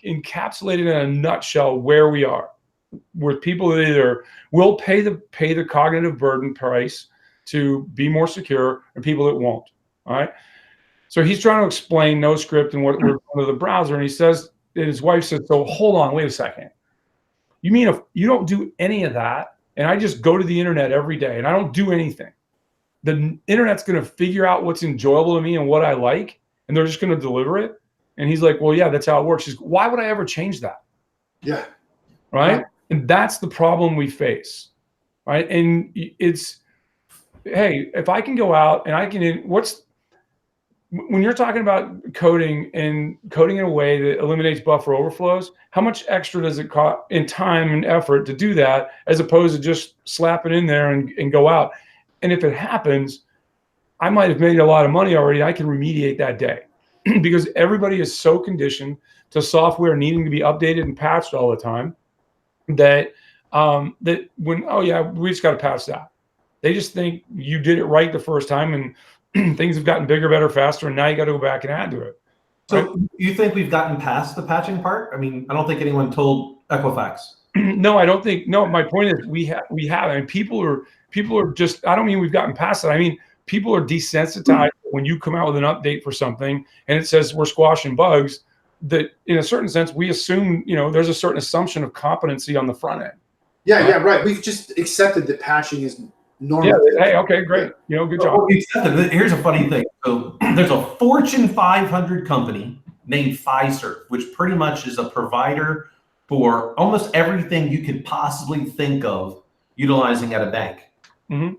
encapsulated in a nutshell where we are, where people that either will pay the cognitive burden price to be more secure, and people that won't. All right. So he's trying to explain NoScript and what we're doing to the browser, and he says, and his wife said, so hold on, wait a second. You mean if you don't do any of that, and I just go to the internet every day and I don't do anything, the internet's going to figure out what's enjoyable to me and what I like, and they're just going to deliver it. And he's like, well, yeah, that's how it works. She's, why would I ever change that? Yeah. Right. And that's the problem we face. Right. And it's, hey, if I can go out and I can, when you're talking about coding in a way that eliminates buffer overflows, how much extra does it cost in time and effort to do that, as opposed to just slap it in there and go out? And if it happens, I might have made a lot of money already. I can remediate that day because everybody is so conditioned to software needing to be updated and patched all the time that that when, oh yeah, we just got to patch that. They just think you did it right the first time, and things have gotten bigger, better, faster, and now you got to go back and add to it. So right? You think we've gotten past the patching part? I mean, I don't think anyone told Equifax. No, I don't think. No, my point is we have, and people are just. I don't mean we've gotten past it. I mean people are desensitized when you come out with an update for something and it says we're squashing bugs. That in a certain sense we assume, there's a certain assumption of competency on the front end. Yeah, right? Yeah, right. We've just accepted that patching is normal. Yeah. Hey, okay, great. Good job. Here's a funny thing. So there's a Fortune 500 company named Fiserv, which pretty much is a provider for almost everything you could possibly think of utilizing at a bank. Mm-hmm.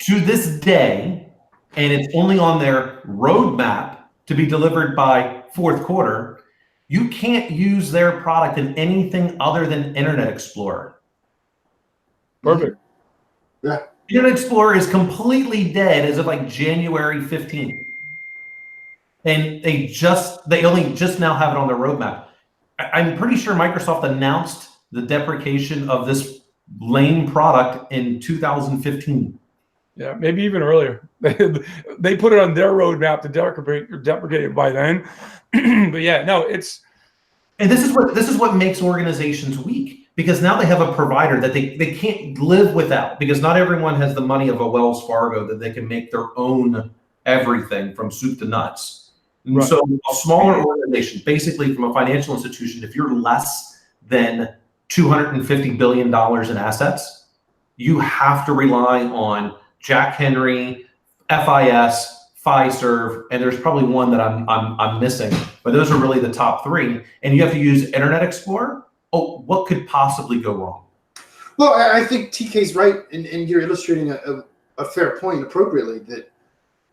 To this day, and it's only on their roadmap to be delivered by fourth quarter, you can't use their product in anything other than Internet Explorer. Perfect. Yeah. Internet Explorer is completely dead as of like January 15th. And they only just now have it on their roadmap. I'm pretty sure Microsoft announced the deprecation of this lame product in 2015. Yeah, maybe even earlier. They put it on their roadmap to deprecate it by then. But yeah, no, it's. And this is what makes organizations weak, because now they have a provider that they can't live without, because not everyone has the money of a Wells Fargo that they can make their own everything from soup to nuts. And right. So a smaller organization, basically from a financial institution, if you're less than $250 billion in assets, you have to rely on Jack Henry, FIS, Fiserv, and there's probably one that I'm missing, but those are really the top three. And you have to use Internet Explorer. Oh, what could possibly go wrong? Well, I think TK's right, and you're illustrating a fair point appropriately, that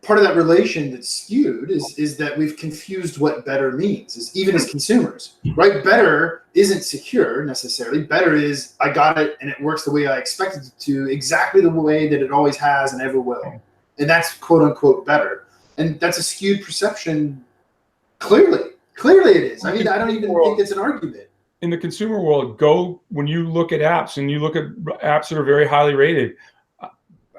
part of that relation that's skewed is that we've confused what better means, even as consumers, right? Better isn't secure necessarily. Better is I got it and it works the way I expected it to, exactly the way that it always has and ever will. And that's quote unquote better. And that's a skewed perception. Clearly it is. I mean, I don't even think it's an argument. In the consumer world, when you look at apps and you look at apps that are very highly rated,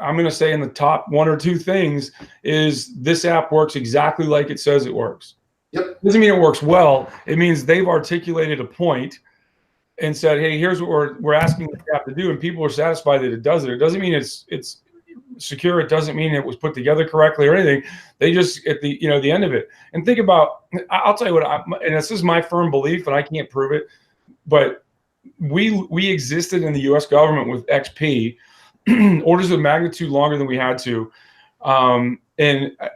I'm going to say in the top one or two things is this app works exactly like it says it works. Yep. Doesn't mean it works well. It means they've articulated a point and said, hey, here's what we're asking the app to do, and people are satisfied that it does it. It doesn't mean it's secure. It doesn't mean it was put together correctly or anything. They just at the end of it. And think about, I'll tell you what, and this is my firm belief, and I can't prove it, but we existed in the U.S. government with XP orders of magnitude longer than we had to. And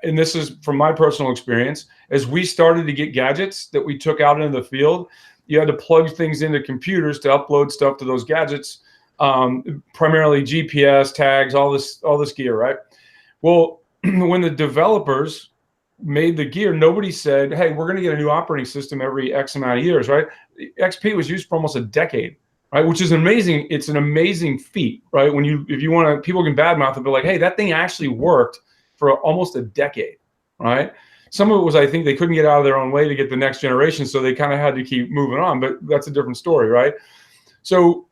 this is from my personal experience. As we started to get gadgets that we took out into the field, you had to plug things into computers to upload stuff to those gadgets, primarily GPS tags, all this gear, right? Well, when the developers made the gear, nobody said, hey, we're going to get a new operating system every X amount of years, right? XP was used for almost a decade. Right, which is amazing. It's an amazing feat, right? If you want to, people can badmouth it, but like, hey, that thing actually worked for almost a decade, right? Some of it was, I think, they couldn't get out of their own way to get the next generation, so they kind of had to keep moving on. But that's a different story, right? So,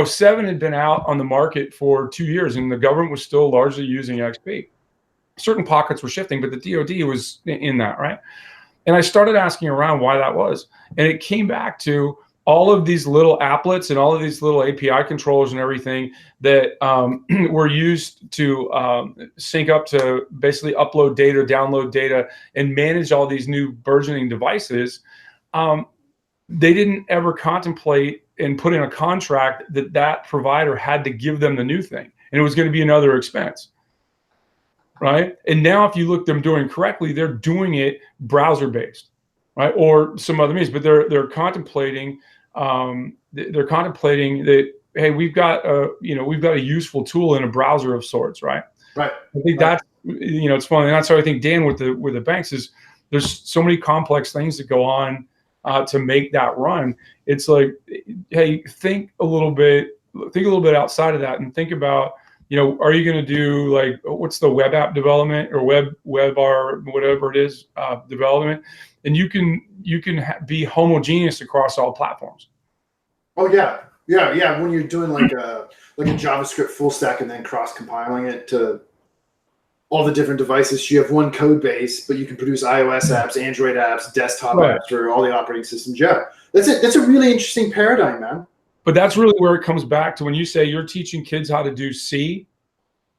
7 had been out on the market for 2 years, and the government was still largely using XP. Certain pockets were shifting, but the DoD was in that, right? And I started asking around why that was, and it came back to all of these little applets and all of these little API controllers and everything that were used to sync up to basically upload data, download data, and manage all these new burgeoning devices. They didn't ever contemplate and put in a contract that provider had to give them the new thing, and it was going to be another expense. right? And now if you look them doing correctly, they're doing it browser based, right? Or some other means, but they're contemplating that, hey, we've got a useful tool in a browser of sorts, right? Right. I think that's, it's funny. And that's how I think, Dan, with the banks is there's so many complex things that go on to make that run. It's like, hey, think a little bit outside of that and think about, are you going to do like, what's the web app development or whatever it is, development, and you can be homogeneous across all platforms. Oh yeah. When you're doing like a JavaScript full stack and then cross compiling it to all the different devices, you have one code base, but you can produce iOS apps, Android apps, desktop apps for all the operating systems. Yeah, that's it. That's a really interesting paradigm, man. But that's really where it comes back to when you say you're teaching kids how to do C,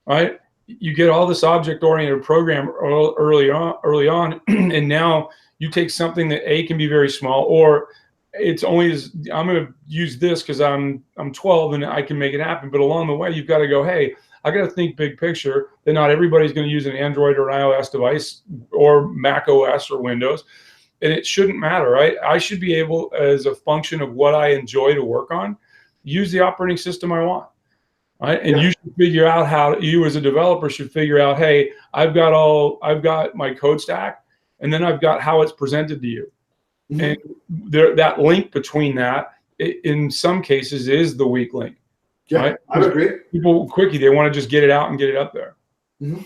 right? You get all this object-oriented program early on, and now you take something that A can be very small, or it's only I'm going to use this because I'm 12 and I can make it happen. But along the way, you've got to go, hey, I got to think big picture that not everybody's going to use an Android or an iOS device or Mac OS or Windows. And it shouldn't matter, right? I should be able, as a function of what I enjoy to work on, use the operating system I want, right? And you should figure out you as a developer should figure out, hey, I've got my code stack, and then I've got how it's presented to you. Mm-hmm. And that link between that, in some cases, is the weak link. Yeah, right? I would agree. People quickie, they want to just get it out and get it up there. Mm-hmm.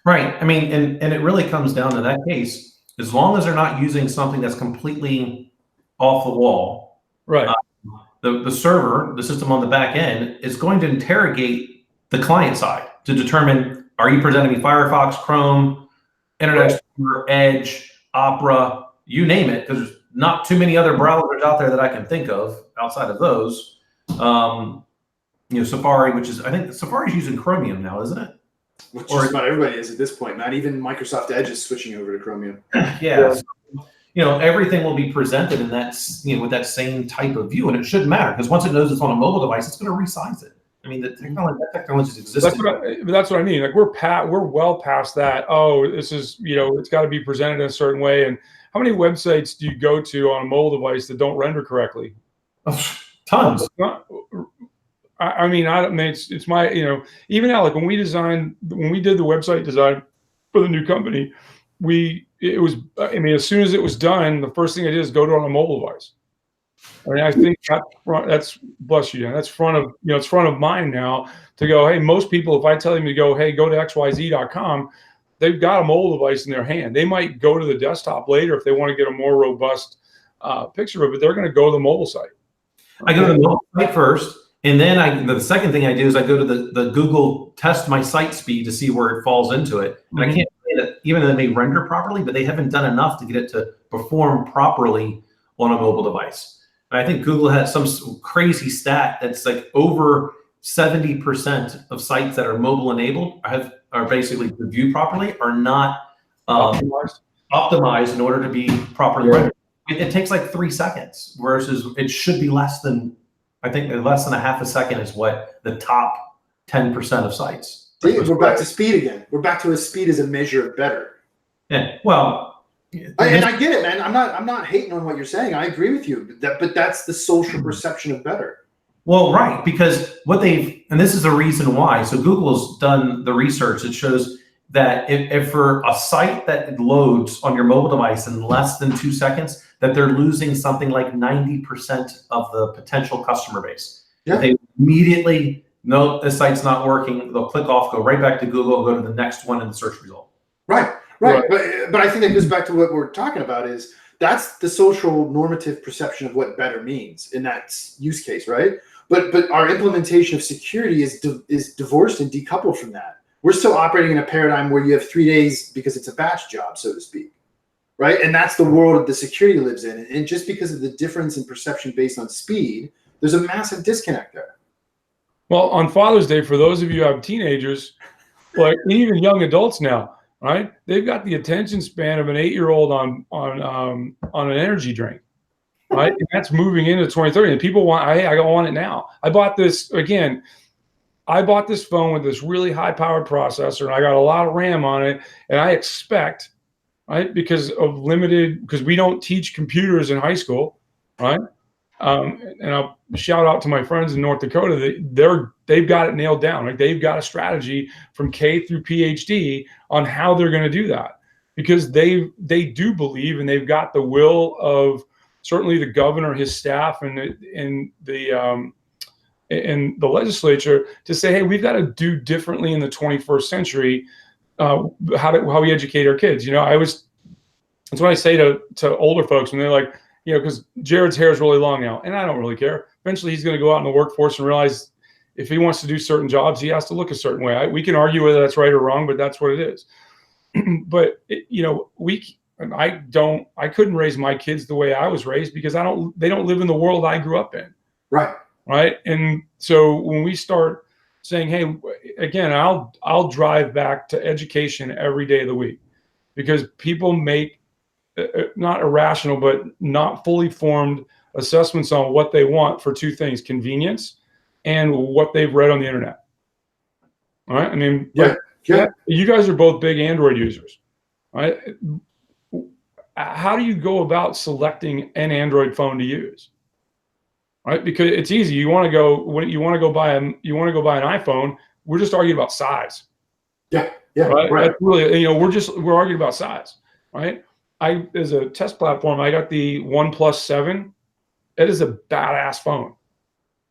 Right. I mean, and it really comes down to that case. As long as they're not using something that's completely off the wall, right? The server, the system on the back end, is going to interrogate the client side to determine, are you presenting me Firefox, Chrome, Internet Explorer, Edge, Opera, you name it, because there's not too many other browsers out there that I can think of outside of those. Safari, which is, I think Safari's using Chromium now, isn't it? Which just about everybody is at this point. Not even Microsoft Edge is switching over to Chromium. Yeah. So, everything will be presented in that, with that same type of view, and it shouldn't matter because once it knows it's on a mobile device, it's going to resize it. I mean, that technology exists. That's what I mean. Like we're well past that. Oh, this is it's got to be presented in a certain way. And how many websites do you go to on a mobile device that don't render correctly? Tons. It's my, even now, like when we did the website design for the new company, as soon as it was done, the first thing I did is go to it on a mobile device. I mean, I think that's bless you, Dan. That's it's front of mind now to go, hey, most people, if I tell them to go, hey, go to xyz.com, they've got a mobile device in their hand. They might go to the desktop later if they want to get a more robust picture of it. They're going to go to the mobile site. I go to the mobile site first. And then the second thing I do is I go to the Google test my site speed to see where it falls into it. And I can't say that even though they may render properly, but they haven't done enough to get it to perform properly on a mobile device. And I think Google has some crazy stat that's like over 70% of sites that are mobile enabled are basically to view properly are not optimized in order to be properly rendered. It takes like 3 seconds, versus it should be less than. I think less than a half a second is what the top 10% of sites. See, we're back to speed again. We're back to speed as a measure of better. Yeah. Well, and I get it, man. I'm not hating on what you're saying. I agree with you. But that's the social perception of better. Well, right, because and this is the reason why. So Google's done the research that shows that if for a site that loads on your mobile device in less than 2 seconds, that they're losing something like 90% of the potential customer base. Yeah. They immediately know this site's not working. They'll click off, go right back to Google, go to the next one in the search result. Right. But I think that goes back to what we're talking about is that's the social normative perception of what better means in that use case, right? But our implementation of security is divorced and decoupled from that. We're still operating in a paradigm where you have 3 days because it's a batch job, so to speak. Right. And that's the world the security lives in. And just because of the difference in perception based on speed, there's a massive disconnect there. Well, on Father's Day, for those of you who have teenagers, like even young adults now, right? They've got the attention span of an 8-year-old on an energy drink, right? And that's moving into 2030. And people want, I want it now. I bought this again. I bought this phone with this really high powered processor and I got a lot of RAM on it. And I expect, right, because we don't teach computers in high school, right? And I'll shout out to my friends in North Dakota. They've got it nailed down. Like they've got a strategy from K through PhD on how they're going to do that, because they do believe, and they've got the will of certainly the governor, his staff, and the legislature to say, hey, we've got to do differently in the 21st century. How we educate our kids. That's what I say to older folks when they're like, because Jared's hair is really long now, and I don't really care. Eventually, he's going to go out in the workforce and realize if he wants to do certain jobs, he has to look a certain way. We can argue whether that's right or wrong, but that's what it is. But I couldn't raise my kids the way I was raised because they don't live in the world I grew up in. Right. Right. And so when we start saying, hey, again, I'll drive back to education every day of the week, because people make not irrational, but not fully formed assessments on what they want for two things: convenience and what they've read on the internet. All right. I mean, yeah. You guys are both big Android users, right? How do you go about selecting an Android phone to use? Right? Because it's easy. You want to go buy an iPhone. We're just arguing about size. Yeah. Right. That's really, we're arguing about size. Right. As a test platform, I got the OnePlus 7. It is a badass phone.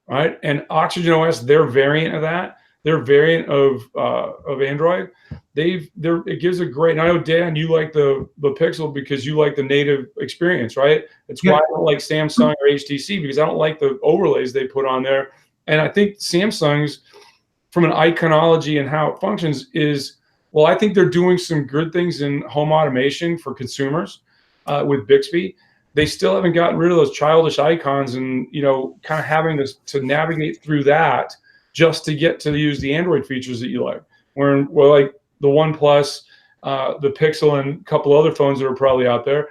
Right. And Oxygen OS, their variant of that, their variant of Android, it gives a great. And I know, Dan, you like the Pixel because you like the native experience, right? It's why I don't like Samsung or HTC, because I don't like the overlays they put on there. And I think Samsung's, from an iconology and how it functions, I think they're doing some good things in home automation for consumers with Bixby. They still haven't gotten rid of those childish icons and, kind of having to navigate through that just to get to use the Android features that you like. Where like the OnePlus, the Pixel, and a couple other phones that are probably out there,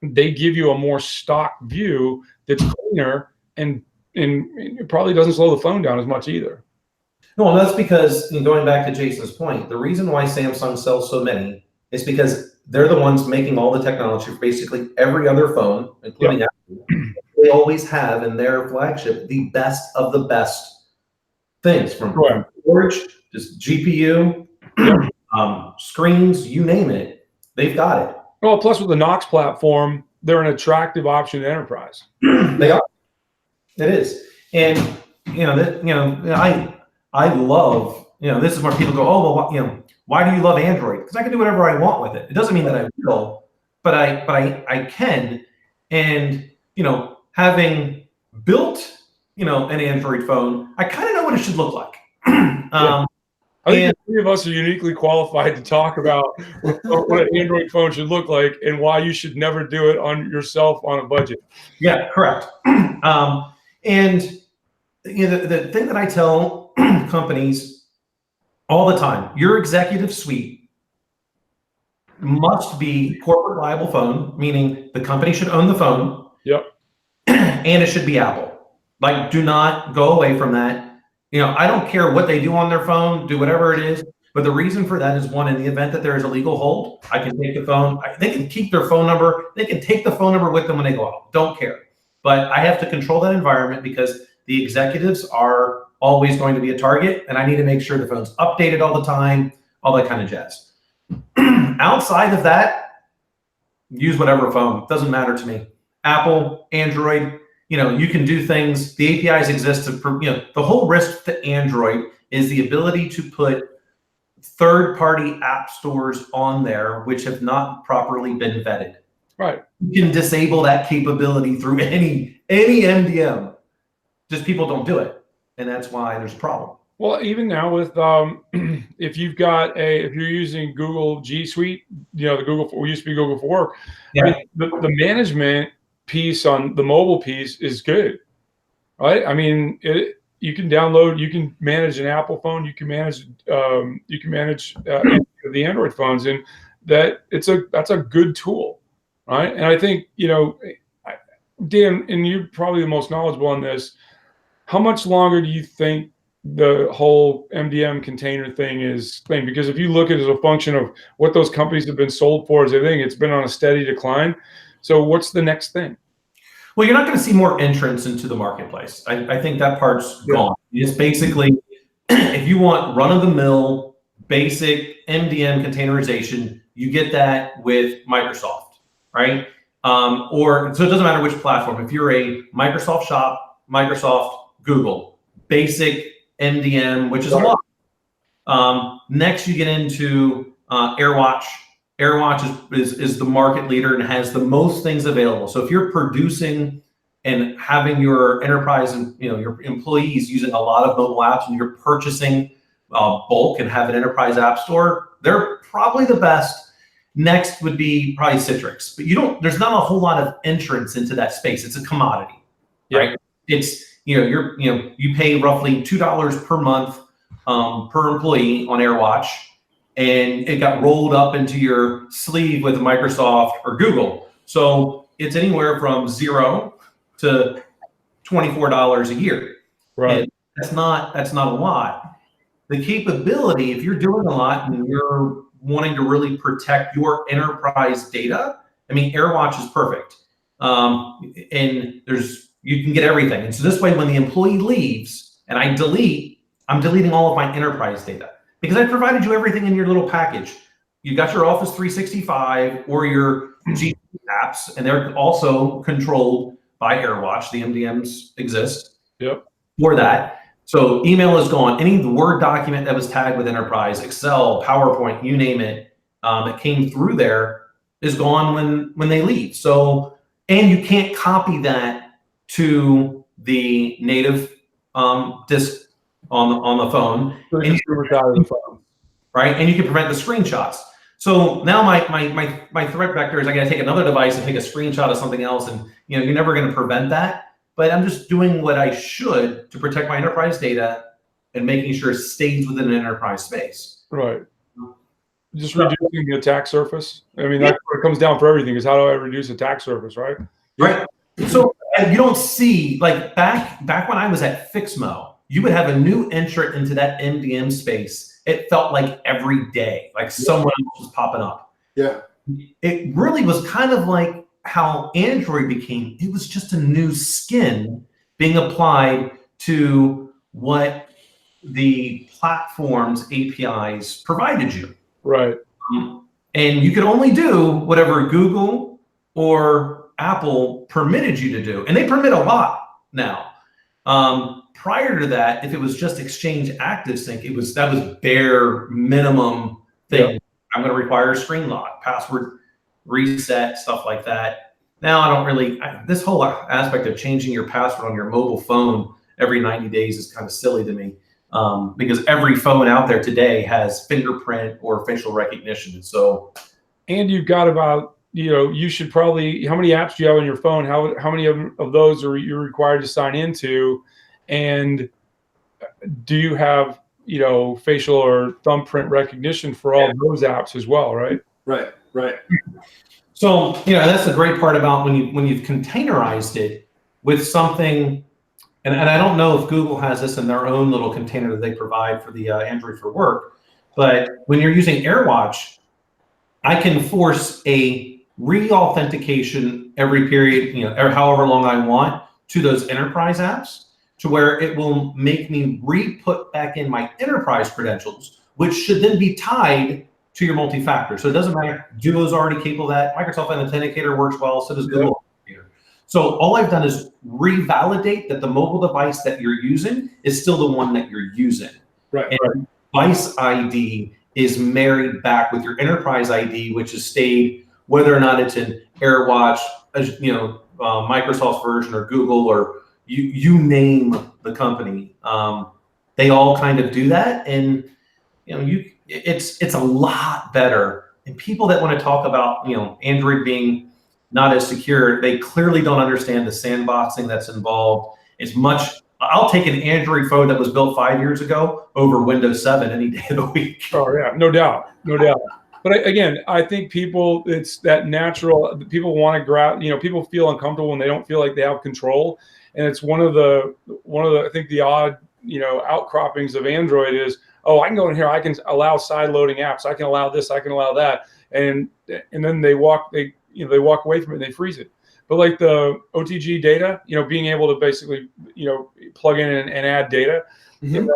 they give you a more stock view that's cleaner, and it probably doesn't slow the phone down as much either. No, that's because, going back to Jason's point, the reason why Samsung sells so many is because they're the ones making all the technology for basically every other phone, including Apple. They always have in their flagship the best of the best things, from storage, just GPU, screens, you name it, they've got it. Well, plus with the Knox platform, they're an attractive option to enterprise. They are. It is, and I love, this is where people go, oh, well, why do you love Android? Because I can do whatever I want with it. It doesn't mean that I will, but I can, and having built an Android phone, I kind of know what it should look like. I think the three of us are uniquely qualified to talk about what an Android phone should look like and why you should never do it on yourself on a budget. Yeah, correct. And the thing that I tell companies all the time, your executive suite must be corporate liable phone, meaning the company should own the phone. Yep. And it should be Apple. Like, do not go away from that. I don't care what they do on their phone, do whatever it is. But the reason for that is, one, in the event that there is a legal hold, I can take the phone. They can keep their phone number. They can take the phone number with them when they go out. Don't care. But I have to control that environment because the executives are always going to be a target, and I need to make sure the phone's updated all the time, all that kind of jazz. Outside of that, use whatever phone. Doesn't matter to me. Apple, Android, you can do things. The APIs exist to, the whole risk to Android is the ability to put third-party app stores on there which have not properly been vetted. Right. You can disable that capability through any MDM. Just people don't do it, and that's why there's a problem. Well, even now with if you're using Google G Suite, the Google, we used to be Google for Work. Yeah. I mean, the management piece on the mobile piece is good, right? I mean, you can download, you can manage an Apple phone, you can manage the Android phones, and that's a good tool, right? And I think Dan, and you're probably the most knowledgeable on this. How much longer do you think the whole MDM container thing is clean, because if you look at it as a function of what those companies have been sold for as everything, it's been on a steady decline. So what's the next thing? Well, you're not going to see more entrants into the marketplace. I think that part's gone. It's basically, if you want run-of-the-mill, basic MDM containerization, you get that with Microsoft, right? Or so it doesn't matter which platform. If you're a Microsoft shop, Microsoft, Google, basic MDM, which is a lot. Next, you get into AirWatch. AirWatch is the market leader and has the most things available. So if you're producing and having your enterprise and your employees using a lot of mobile apps, and you're purchasing bulk and have an enterprise app store, they're probably the best. Next would be probably Citrix, but there's not a whole lot of entrance into that space. It's a commodity, right? It's you pay roughly $2 per month per employee on AirWatch, and it got rolled up into your sleeve with Microsoft or Google. So it's anywhere from $0 to $24 a year. Right. And that's not a lot. The capability, if you're doing a lot and you're wanting to really protect your enterprise data, I mean, AirWatch is perfect. And you can get everything. And so this way, when the employee leaves and I'm deleting all of my enterprise data, because I provided you everything in your little package. You got your Office 365 or your G apps, and they're also controlled by AirWatch. The MDMs exist for that. So email is gone. Any Word document that was tagged with enterprise, Excel, PowerPoint, you name it, that came through there is gone when they leave. So, and you can't copy that to the native disk on the phone, right? And you can prevent the screenshots. So now my threat vector is I got to take another device and take a screenshot of something else, and you're never going to prevent that. But I'm just doing what I should to protect my enterprise data and making sure it stays within an enterprise space. Right. Just reducing the attack surface. I mean, that's what it comes down for everything, is how do I reduce attack surface, right? Right. So you don't see, like back when I was at Fixmo, you would have a new entrant into that MDM space. It felt like every day, like someone else was popping up. Yeah. It really was kind of like how Android became. It was just a new skin being applied to what the platform's APIs provided you. Right. And you could only do whatever Google or Apple permitted you to do. And they permit a lot now. Prior to that, if it was just Exchange ActiveSync, that was bare minimum thing. Yeah. I'm going to require a screen lock, password reset, stuff like that. Now I don't really, this whole aspect of changing your password on your mobile phone every 90 days is kind of silly to me, because every phone out there today has fingerprint or facial recognition. So, and you've got about, you should probably, how many apps do you have on your phone? How many of those are you required to sign into? And do you have, facial or thumbprint recognition for all of those apps as well, right? Right. So, that's the great part about when you've containerized it with something, and I don't know if Google has this in their own little container that they provide for the Android for Work, but when you're using AirWatch, I can force a re-authentication every period, or however long I want, to those enterprise apps, to where it will make me re-put back in my enterprise credentials, which should then be tied to your multi-factor. So it doesn't matter. Duo is already capable of that. Microsoft Authenticator works well, so does Google Authenticator. So all I've done is revalidate that the mobile device that you're using is still the one that you're using. Right. And device ID is married back with your enterprise ID, which is stayed, whether or not it's in AirWatch, Microsoft's version, or Google, or you name the company. They all kind of do that, and it's a lot better. And people that want to talk about Android being not as secure, they clearly don't understand the sandboxing that's involved. I'll take an Android phone that was built 5 years ago over Windows 7 any day of the week. Oh yeah, no doubt. But again, I think it's that natural. People want to grab. People feel uncomfortable when they don't feel like they have control, and it's one of the I think the odd outcroppings of Android is, oh, I can go in here, I can allow side loading apps, I can allow this, I can allow that, and then they walk away from it and they freeze it. But like the OTG data, being able to basically plug in and add data in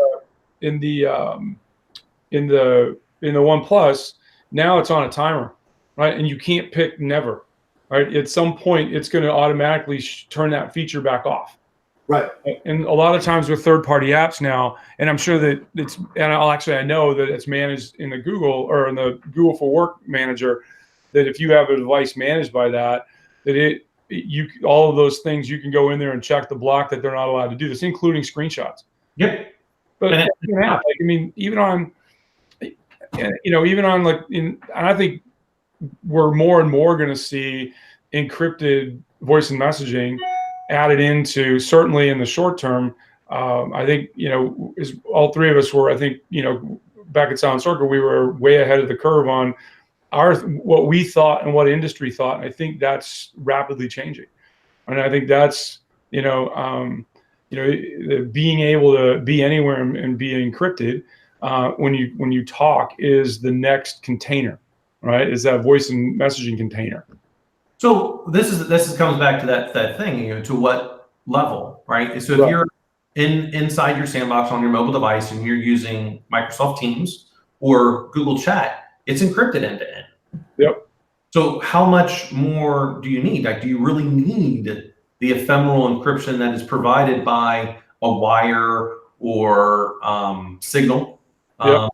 the OnePlus, now it's on a timer, right? And you can't pick never, right? At some point, it's going to automatically turn that feature back off. Right. And a lot of times with third-party apps now, and I'm sure that I know that it's managed in the Google or in the Google for Work manager, that if you have a device managed by that all of those things, you can go in there and check the block that they're not allowed to do this, including screenshots. Yep. But even on and I think we're more and more going to see encrypted voice and messaging added into, certainly in the short term. I think, as all three of us were, I think, back at Sound Circle, we were way ahead of the curve on what we thought and what industry thought. And I think that's rapidly changing. And I think that's, being able to be anywhere and be encrypted when you talk is the next container, right? Is that voice and messaging container. So this comes back to that thing, to what level, right? So if you're inside your sandbox on your mobile device and you're using Microsoft Teams or Google Chat, it's encrypted end to end. Yep. So how much more do you need? Like, do you really need the ephemeral encryption that is provided by a wire or Signal? Yep.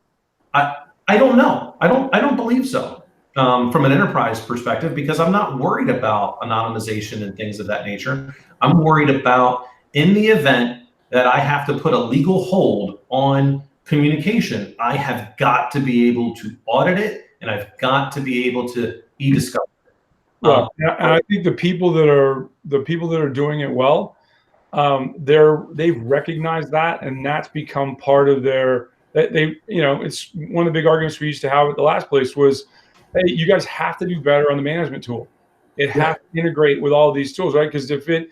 I don't know. I don't believe so. From an enterprise perspective, because I'm not worried about anonymization and things of that nature. I'm worried about, in the event that I have to put a legal hold on communication, I have got to be able to audit it, and I've got to be able to e-discover it. Well, and I think the people that are doing it well, they've recognized that, and that's become part of their. It's one of the big arguments we used to have at the last place was, hey, you guys have to do better on the management tool. It has to integrate with all of these tools, right? Because if it,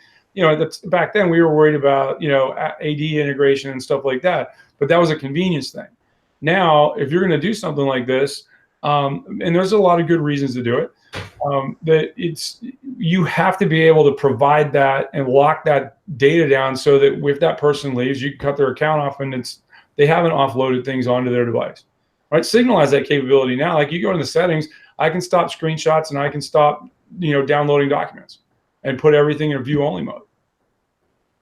back then we were worried about, AD integration and stuff like that, but that was a convenience thing. Now, if you're going to do something like this, and there's a lot of good reasons to do it, you have to be able to provide that and lock that data down so that if that person leaves, you can cut their account off and they haven't offloaded things onto their device. Right, Signal has that capability now. Like, you go in the settings, I can stop screenshots and I can stop, downloading documents and put everything in view only mode.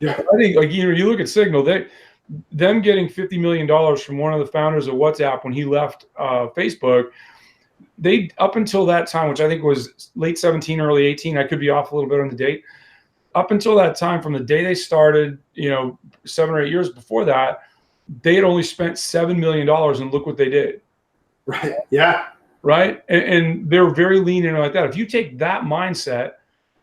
Yeah, I think you look at Signal, them getting $50 million from one of the founders of WhatsApp when he left Facebook. They, up until that time, which I think was late 17, early 18, I could be off a little bit on the date. Up until that time, from the day they started, 7 or 8 years before that, they had only spent $7 million, and look what they did. Right. Yeah. Right. And they're very lean in like that. If you take that mindset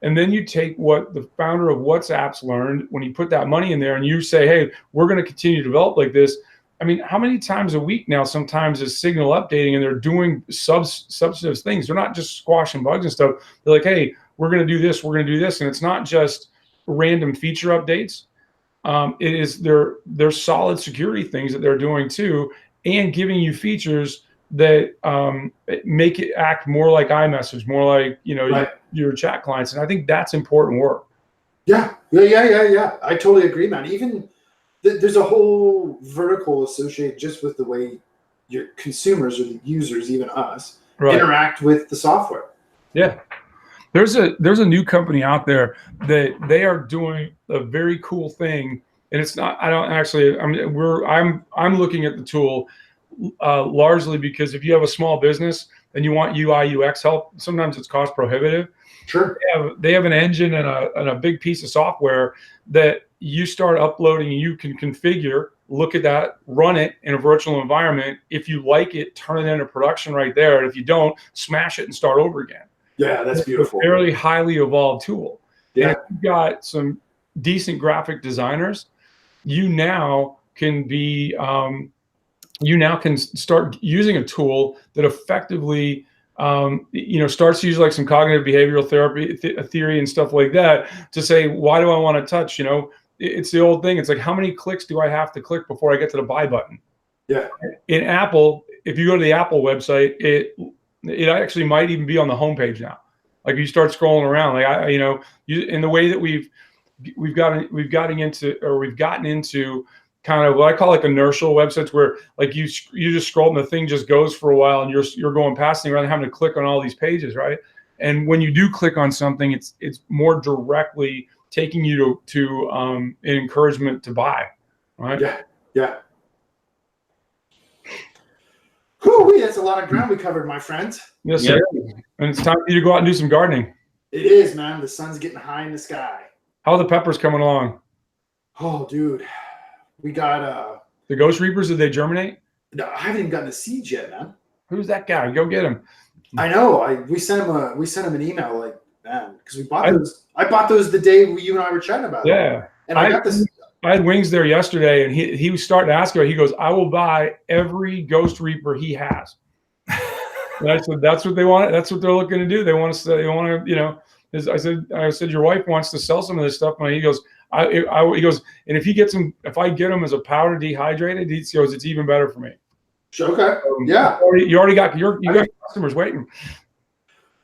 and then you take what the founder of WhatsApp's learned when he put that money in there, and you say, hey, we're going to continue to develop like this. I mean, how many times a week now sometimes is Signal updating and they're doing substantive things? They're not just squashing bugs and stuff. They're like, hey, we're going to do this. We're going to do this. And it's not just random feature updates. It is their solid security things that they're doing too, and giving you features that make it act more like iMessage, more like your chat clients, and I think that's important work. Yeah. I totally agree, man. Even there's a whole vertical associated just with the way your consumers or the users, even us, interact with the software. Yeah. There's a new company out there that they are doing a very cool thing, and it's not. I don't actually. I'm looking at the tool largely because if you have a small business and you want UI UX help, sometimes it's cost prohibitive. Sure. They have an engine and a big piece of software that you start uploading and you can configure. Look at that, run it in a virtual environment. If you like it, turn it into production right there. And if you don't, smash it and start over again. Yeah, that's beautiful. It's a fairly highly evolved tool. Yeah. And if you've got some decent graphic designers, you now can start using a tool that effectively starts to use like some cognitive behavioral therapy theory and stuff like that to say, why do I want to touch? it's the old thing. It's like, how many clicks do I have to click before I get to the buy button? Yeah. In Apple, if you go to the Apple website, it actually might even be on the homepage now. Like you start scrolling around, like in the way that we've gotten into kind of what I call like inertial websites, where like you just scroll and the thing just goes for a while, and you're going past it rather than having to click on all these pages, right? And when you do click on something, it's more directly taking you to an encouragement to buy, right? Yeah. Whew, that's a lot of ground we covered, my friend. Yes, sir. And it's time for you to go out and do some gardening. It is, man. The sun's getting high in the sky. How are the peppers coming along? Oh, dude. We got the Ghost Reapers, did they germinate? No, I haven't even gotten the seeds yet, man. Who's that guy? Go get him. I know. We sent him an email, like, man, because we bought those. I bought those the day you and I were chatting about it. Yeah. And I got this. I had Wings there yesterday, and he was starting to ask about it. He goes, I will buy every Ghost Reaper he has. And I said, that's what they want. That's what they're looking to do. They want to, I said, your wife wants to sell some of this stuff. And he goes, he goes, and if I get them as a powder dehydrated, he goes, it's even better for me. Okay. Yeah. You already got customers waiting.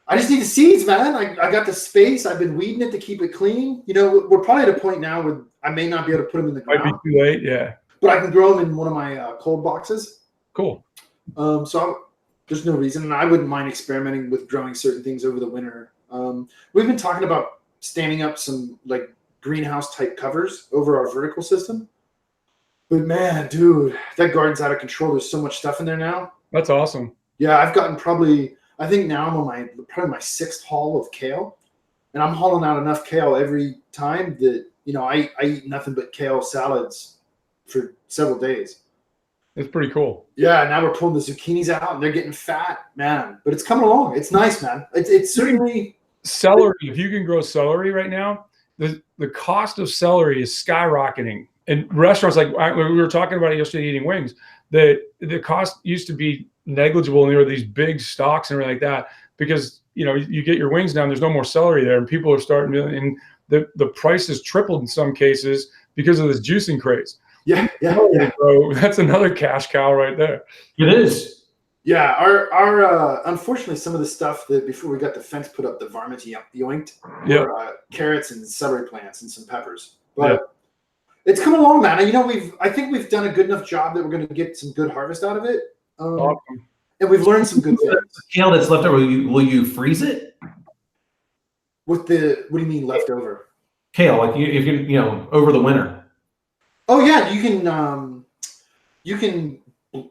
I just need the seeds, man. I got the space. I've been weeding it to keep it clean. We're probably at a point now where I may not be able to put them in the ground. Might be too late, yeah. But I can grow them in one of my cold boxes. Cool. There's no reason, and I wouldn't mind experimenting with growing certain things over the winter. We've been talking about standing up some like greenhouse type covers over our vertical system. But man, dude, that garden's out of control. There's so much stuff in there now. That's awesome. Yeah, I've gotten I think now I'm on probably my 6th haul of kale, and I'm hauling out enough kale every time that I eat nothing but kale salads for several days. It's pretty cool. Yeah, now we're pulling the zucchinis out, and they're getting fat, man. But it's coming along. It's nice, man. It's certainly celery. If you can grow celery right now, the cost of celery is skyrocketing. And restaurants, like we were talking about it yesterday, eating wings, the cost used to be negligible, and there were these big stocks and everything like that, because you get your wings down, there's no more celery there, and people are starting to, and the price has tripled in some cases because of this juicing craze. Yeah. So that's another cash cow right there. It is. Yeah, our unfortunately, some of the stuff that before we got the fence put up, the varmints yoinked. Were, carrots and celery plants and some peppers. But it's coming along, man. I think we've done a good enough job that we're going to get some good harvest out of it. Awesome. And we've learned some good things. Kale that's left over, will you freeze it? What do you mean leftover? Kale, like if you over the winter. Oh yeah, you can.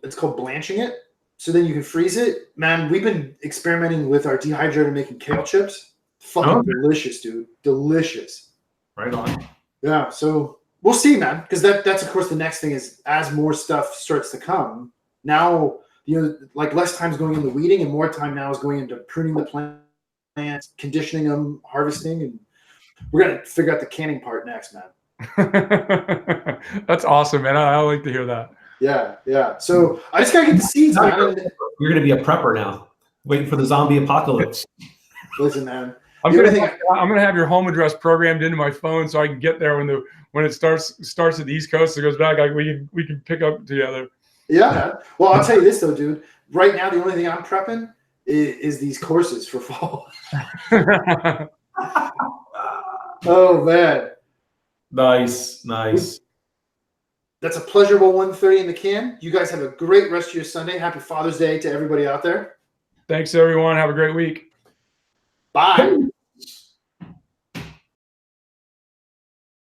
It's called blanching it. So then you can freeze it. Man, we've been experimenting with our dehydrator making kale chips. Fucking delicious, dude. Delicious. Right on. Yeah. So we'll see, man. Because that's of course the next thing is as more stuff starts to come. Now like less time's going into weeding and more time now is going into pruning the plants, conditioning them, harvesting, and we're gonna figure out the canning part next, man. That's awesome, man. I like to hear that. Yeah. So I just gotta get the seeds, man. You're gonna be a prepper now, waiting for the zombie apocalypse. Listen, man. I'm gonna have your home address programmed into my phone so I can get there when it starts at the East Coast. It goes back. Like we can pick up together. Yeah, man. Well, I'll tell you this though, dude. Right now, the only thing I'm prepping is these courses for fall. Oh man. Nice. That's a pleasurable 1:30 in the can. You guys have a great rest of your Sunday. Happy Father's Day to everybody out there. Thanks, everyone. Have a great week. Bye.